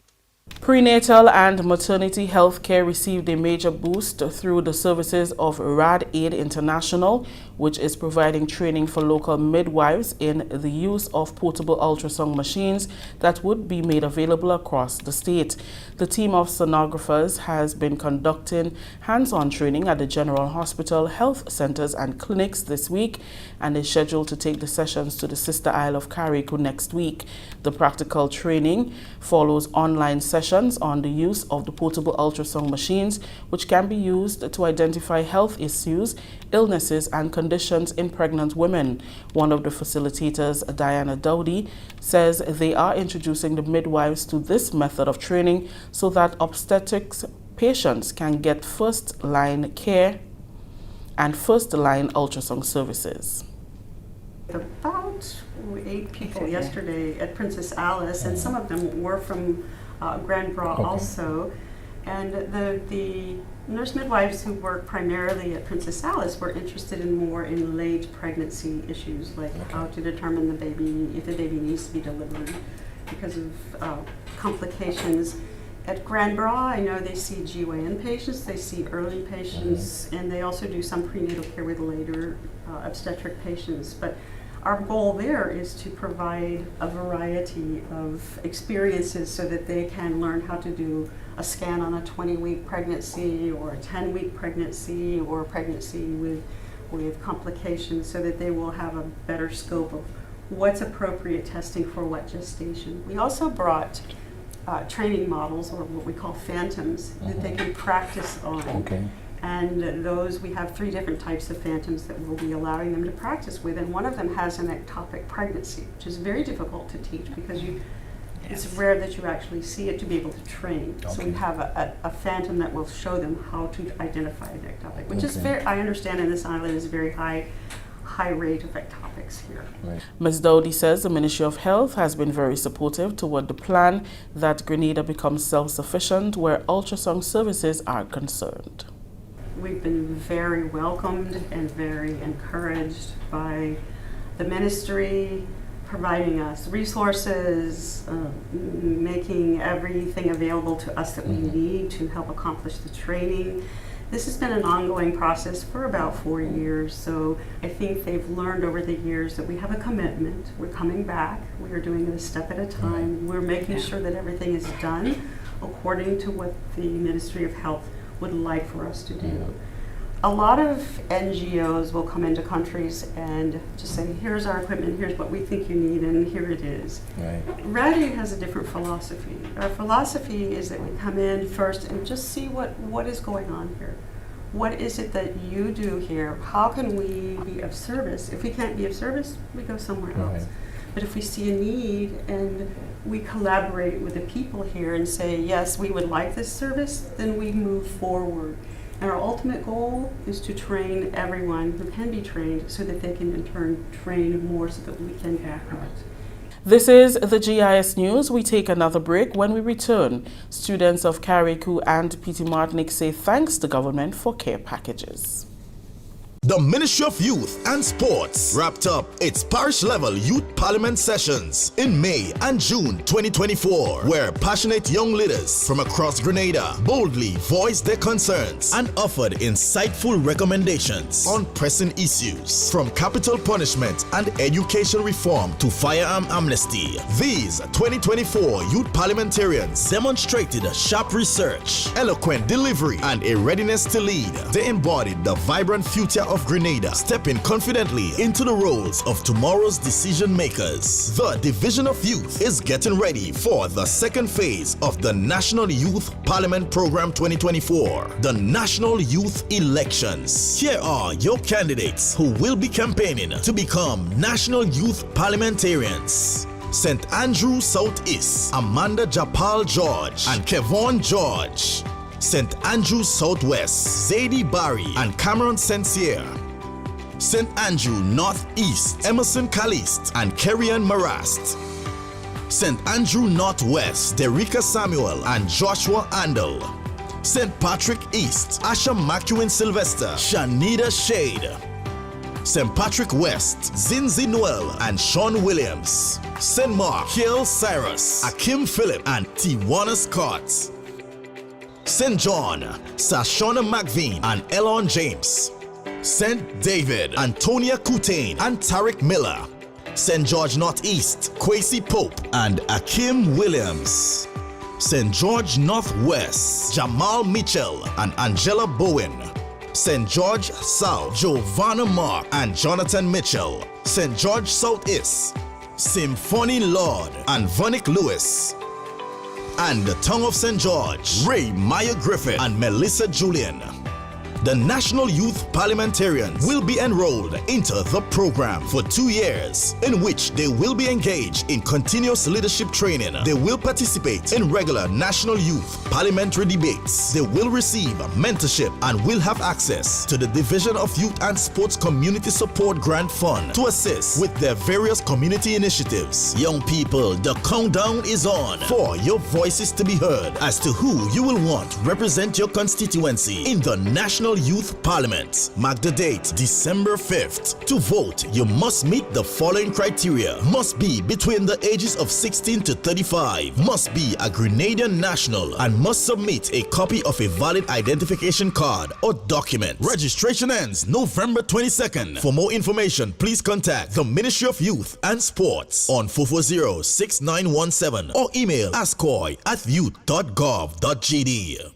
Prenatal and maternity health care received a major boost through the services of Rad Aid International, which is providing training for local midwives in the use of portable ultrasound machines that would be made available across the state. The team of sonographers has been conducting hands-on training at the General Hospital, health centers and clinics this week and is scheduled to take the sessions to the sister isle of Carriacou next week. The practical training follows online sessions on the use of the portable ultrasound machines, which can be used to identify health issues, illnesses and conditions in pregnant women. One of the facilitators, Diana Dowdy, says they are introducing the midwives to this method of training so that obstetrics patients can get first-line care and first-line ultrasound services. About 8 people yesterday at Princess Alice, and some of them were from Grand Bras also. And the nurse midwives who work primarily at Princess Alice were interested more in late pregnancy issues, like how to determine the baby, if the baby needs to be delivered because of complications. At Grand Bras, I know they see GYN patients, they see early patients, and they also do some prenatal care with later obstetric patients. But our goal there is to provide a variety of experiences so that they can learn how to do a scan on a 20-week pregnancy or a 10-week pregnancy or a pregnancy with complications, so that they will have a better scope of what's appropriate testing for what gestation. We also brought training models, or what we call phantoms, that they can practice on. Okay. And those, we have 3 different types of phantoms that we'll be allowing them to practice with, and one of them has an ectopic pregnancy, which is very difficult to teach because it's rare that you actually see it to be able to train. Okay. So we have a phantom that will show them how to identify an ectopic, which is very, I understand in this island is very high rate of ectopics here. Right. Ms. Dowdy says the Ministry of Health has been very supportive toward the plan that Grenada becomes self-sufficient where ultrasound services are concerned. We've been very welcomed and very encouraged by the ministry, providing us resources, making everything available to us that we need to help accomplish the training. This has been an ongoing process for about 4 years, so I think they've learned over the years that we have a commitment. We're coming back. We are doing it a step at a time. We're making sure that everything is done according to what the Ministry of Health would like for us to do. a lot of NGOs will come into countries and just say, here's our equipment, here's what we think you need, and here it is. Right. Radu has a different philosophy. Our philosophy is that we come in first and just see what is going on here. What is it that you do here? How can we be of service? If we can't be of service, we go somewhere else. But if we see a need and we collaborate with the people here and say, yes, we would like this service, then we move forward. And our ultimate goal is to train everyone who can be trained so that they can in turn train more so that we can act. This is the GIS News. We take another break. When we return, students of Carriacou and Petit Martinique say thanks to government for care packages. The Ministry of Youth and Sports wrapped up its parish-level youth parliament sessions in May and June 2024, where passionate young leaders from across Grenada boldly voiced their concerns and offered insightful recommendations on pressing issues, from capital punishment and education reform to firearm amnesty. These 2024 youth parliamentarians demonstrated sharp research, eloquent delivery, and a readiness to lead. They embodied the vibrant future of Grenada, stepping confidently into the roles of tomorrow's decision makers. The Division of Youth is getting ready for the second phase of the National Youth Parliament Program 2024, the National Youth Elections. Here are your candidates who will be campaigning to become National Youth Parliamentarians. St. Andrew Southeast, Amanda Japal George and Kevon George. St. Andrew Southwest, Zadie Barry and Cameron Sensier. St. Andrew Northeast, Emerson Caliste and Kerrian Marast. St. Andrew Northwest, Derricka Samuel and Joshua Andel. St. Patrick East, Asha McEwen Sylvester, Shanida Shade. St. Patrick West, Zinzi Noel and Sean Williams. St. Mark, Kiel Cyrus, Akim Phillip and Tiwana Scott. St. John, Sashona McVean and Elon James. St. David, Antonia Coutain and Tarek Miller. St. George Northeast, Kwesi Pope and Akim Williams. St. George Northwest, Jamal Mitchell and Angela Bowen. St. George South, Giovanna Mark and Jonathan Mitchell. St. George Southeast, Symphony Lord and Vanik Lewis. And the Tongue of St. George, Ray Meyer Griffith and Melissa Julian. The National Youth Parliamentarians will be enrolled into the program for 2 years, in which they will be engaged in continuous leadership training. They will participate in regular national youth parliamentary debates. They will receive mentorship and will have access to the Division of Youth and Sports Community Support Grant Fund to assist with their various community initiatives. Young people, the countdown is on for your voices to be heard as to who you will want represent your constituency in the National Youth Parliament. Mark the date, December 5th. To vote, you must meet the following criteria. Must be between the ages of 16 to 35. Must be a Grenadian national and must submit a copy of a valid identification card or document. Registration ends November 22nd. For more information, please contact the Ministry of Youth and Sports on 440-6917 or email ascoy@youth.gov.gd.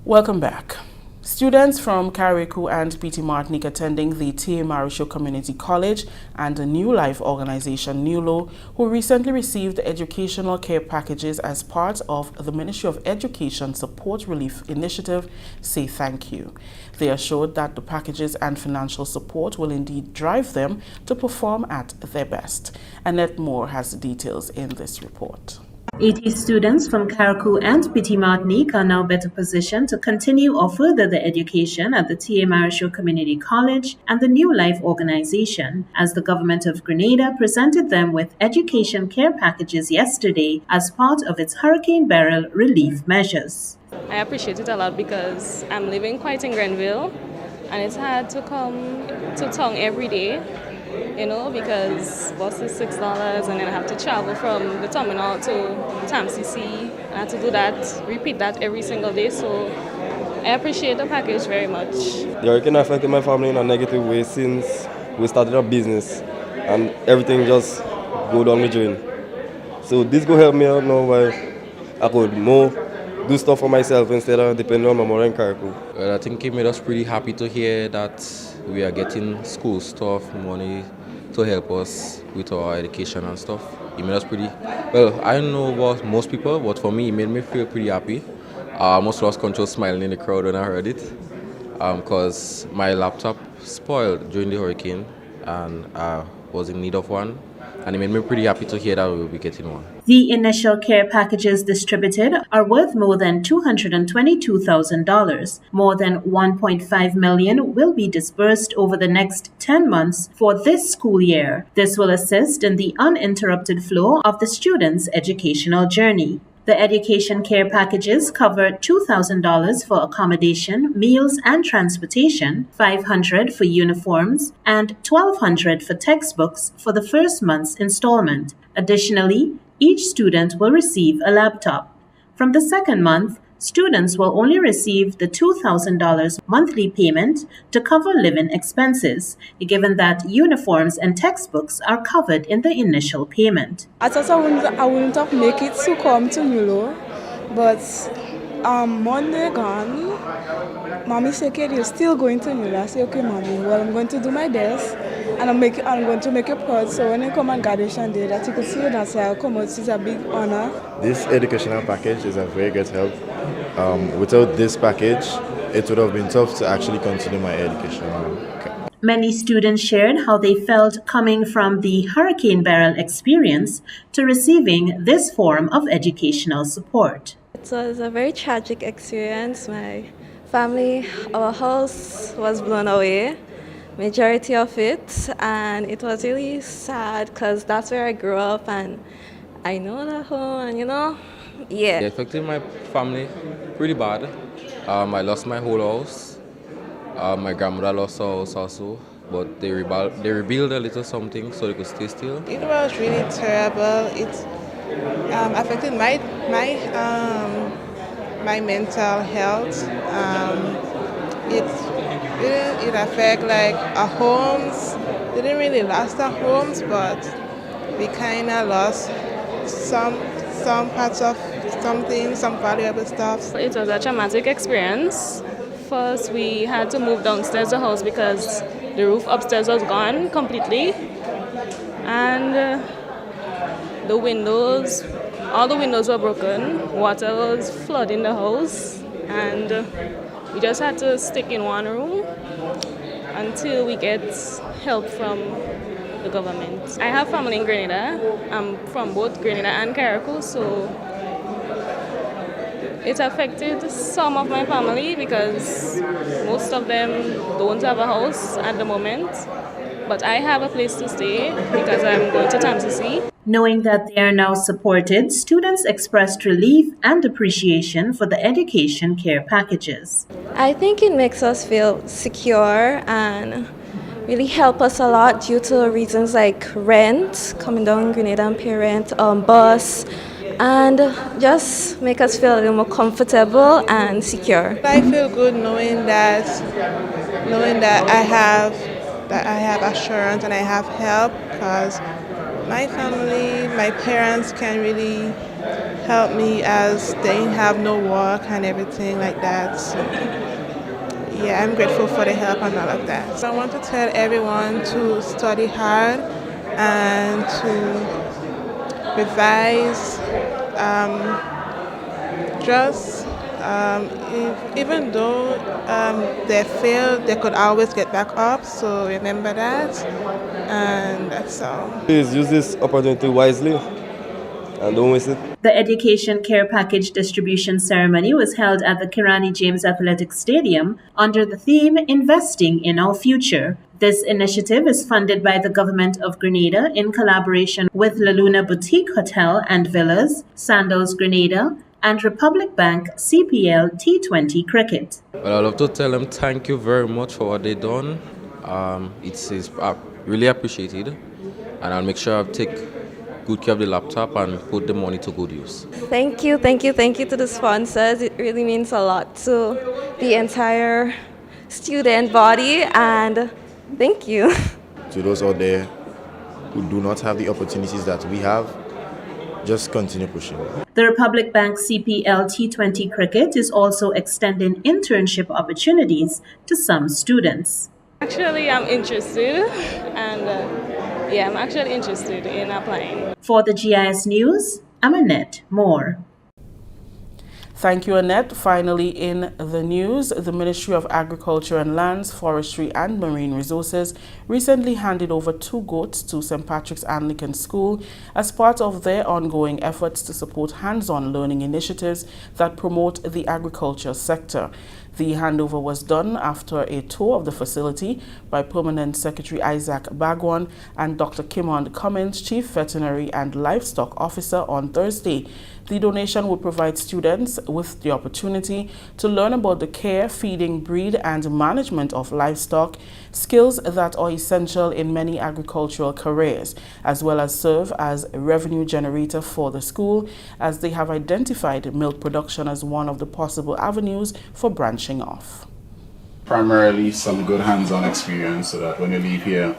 Welcome back. Students from Carriacou and Petit Martinique attending the T.A. Marichaud Community College and the New Life organization, NULO, who recently received educational care packages as part of the Ministry of Education Support Relief Initiative, say thank you. They assured that the packages and financial support will indeed drive them to perform at their best. Annette Moore has the details in this report. 80 students from Carriacou and Petit Martinique are now better positioned to continue or further their education at the T.A. Marichaud Community College and the New Life organization, as the government of Grenada presented them with education care packages yesterday as part of its Hurricane Beryl relief measures. I appreciate it a lot because I'm living quite in Grenville and it's hard to come to town every day. Because bus is $6 and then I have to travel from the terminal to TAMCC. I have to do that, repeat that every single day. So I appreciate the package very much. The hurricane affected my family in a negative way since we started a business and everything just go down the drain. So this will help me out now where I could more do stuff for myself instead of depending on my mother and Karakou. Well, I think it made us pretty happy to hear that we are getting school stuff, money to help us with our education and stuff. It made us pretty, well, I don't know about most people, but for me, it made me feel pretty happy. I almost lost control smiling in the crowd when I heard it because my laptop spoiled during the hurricane and I was in need of one. And it made me pretty happy to hear that we will be getting one. The initial care packages distributed are worth more than $222,000. More than $1.5 million will be disbursed over the next 10 months for this school year. This will assist in the uninterrupted flow of the students' educational journey. The education care packages cover $2,000 for accommodation, meals, and transportation, $500 for uniforms, and $1,200 for textbooks for the first month's installment. Additionally, each student will receive a laptop. From the second month, students will only receive the $2,000 monthly payment to cover living expenses, given that uniforms and textbooks are covered in the initial payment. I thought I wouldn't have make it to come to Nulo, but Monday gone, Mommy said, "Okay, you're still going to Nulo." I said, "Okay, Mommy, well, I'm going to do my best, and I'm going to make you proud. So when you come on graduation day, that you can see that I'll come out, it's a big honor." This educational package is a very great help. Without this package, it would have been tough to actually continue my education. Many students shared how they felt coming from the hurricane barrel experience to receiving this form of educational support. It was a very tragic experience. My family, our house was blown away, majority of it, and it was really sad because that's where I grew up and I know the home and yeah. It affected my family pretty bad. I lost my whole house. My grandmother lost her house also, but they rebuilt a little something so they could stay still. It was really terrible. It affected my mental health. It affected like our homes. They didn't really lost our homes, but we kind of lost some parts of something, some valuable stuff. It was a traumatic experience. First, we had to move downstairs the house because the roof upstairs was gone completely, and the windows, all the windows were broken. Water was flooding the house, and we just had to stick in one room until we get help from the government. I have family in Grenada. I'm from both Grenada and Karakou, so it affected some of my family because most of them don't have a house at the moment. But I have a place to stay because I'm going to Tamsisi. Knowing that they are now supported, students expressed relief and appreciation for the education care packages. I think it makes us feel secure and really help us a lot due to reasons like rent, coming down Grenada and pay rent, bus, and just make us feel a little more comfortable and secure. I feel good knowing that I have assurance and I have help because my family, my parents can really help me as they have no work and everything like that. So, yeah, I'm grateful for the help and all of that. So I want to tell everyone to study hard and to revise. Even though they fail, they could always get back up. So remember that, and that's all. Please use this opportunity wisely and don't waste it. The education care package distribution ceremony was held at the Kirani James Athletic Stadium under the theme Investing in Our Future. This initiative is funded by the Government of Grenada in collaboration with La Luna Boutique Hotel and Villas, Sandals Grenada, and Republic Bank CPL T20 Cricket. Well, I'd love to tell them thank you very much for what they've done. It's really appreciated, and I'll make sure I take good care of the laptop and put the money to good use. Thank you to the sponsors. It really means a lot to the entire student body, and thank you. To those out there who do not have the opportunities that we have, just continue pushing. The Republic Bank CPL T20 Cricket is also extending internship opportunities to some students. Actually, I'm interested, and I'm actually interested in applying. For the GIS News, I'm Annette Moore. Thank you, Annette. Finally, in the news, the Ministry of Agriculture and Lands, Forestry and Marine Resources recently handed over 2 goats to St. Patrick's Anglican School as part of their ongoing efforts to support hands-on learning initiatives that promote the agriculture sector. The handover was done after a tour of the facility by Permanent Secretary Isaac Bagwan and Dr. Kimond Cummins, Chief Veterinary and Livestock Officer, on Thursday. The donation will provide students with the opportunity to learn about the care, feeding, breed, and management of livestock, skills that are essential in many agricultural careers, as well as serve as a revenue generator for the school, as they have identified milk production as one of the possible avenues for branching off. Primarily some good hands-on experience so that when you leave here,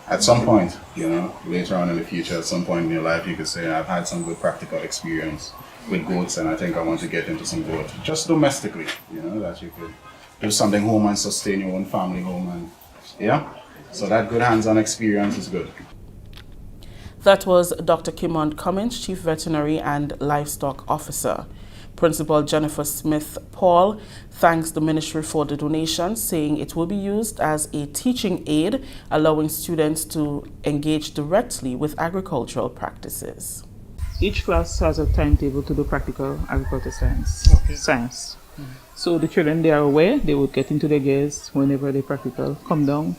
at some point, later on in the future, at some point in your life, you could say, I've had some good practical experience with goats and I think I want to get into some goat, just domestically, that you could do something home and sustain your own family home. And so that good hands-on experience is good. That was Dr. Kimond Cummins, Chief Veterinary and Livestock Officer. Principal Jennifer Smith-Paul thanks the ministry for the donation, saying it will be used as a teaching aid, allowing students to engage directly with agricultural practices. Each class has a timetable to do practical agriculture science. So the children, they are aware, they would get into their gears whenever they practical, come down.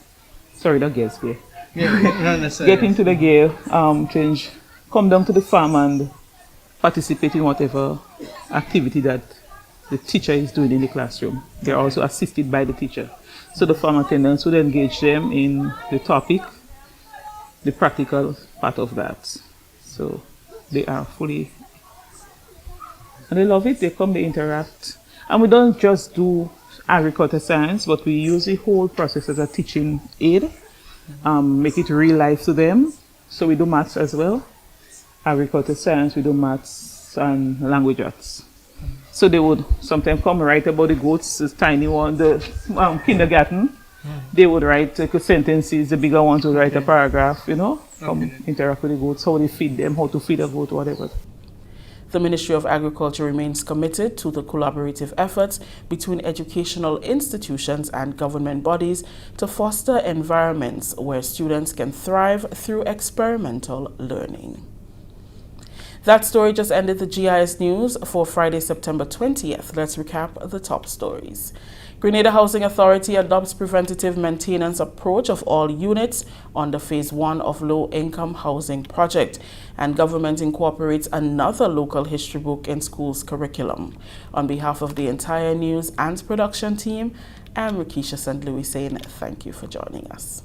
Sorry, not gears, gear. Get into the gear, change, come down to the farm and participate in whatever activity that the teacher is doing in the classroom. They're also assisted by the teacher. So the farm attendants would engage them in the topic, the practical part of that. So they are fully, and they love it, they come, they interact. And we don't just do agriculture science, but we use the whole process as a teaching aid, make it real life to them. So we do maths as well. Agriculture science, we do maths and language arts. So they would sometimes come write about the goats, the tiny one, the kindergarten. They would write sentences, the bigger ones would write a paragraph, come interact with the goats, how they feed them, how to feed a goat, whatever. The Ministry of Agriculture remains committed to the collaborative efforts between educational institutions and government bodies to foster environments where students can thrive through experimental learning. That story just ended the GIS News for Friday, September 20th. Let's recap the top stories. Grenada Housing Authority adopts preventative maintenance approach of all units under Phase 1 of low-income housing project, and government incorporates another local history book in schools curriculum. On behalf of the entire news and production team, I'm Rikisha St. Louis saying thank you for joining us.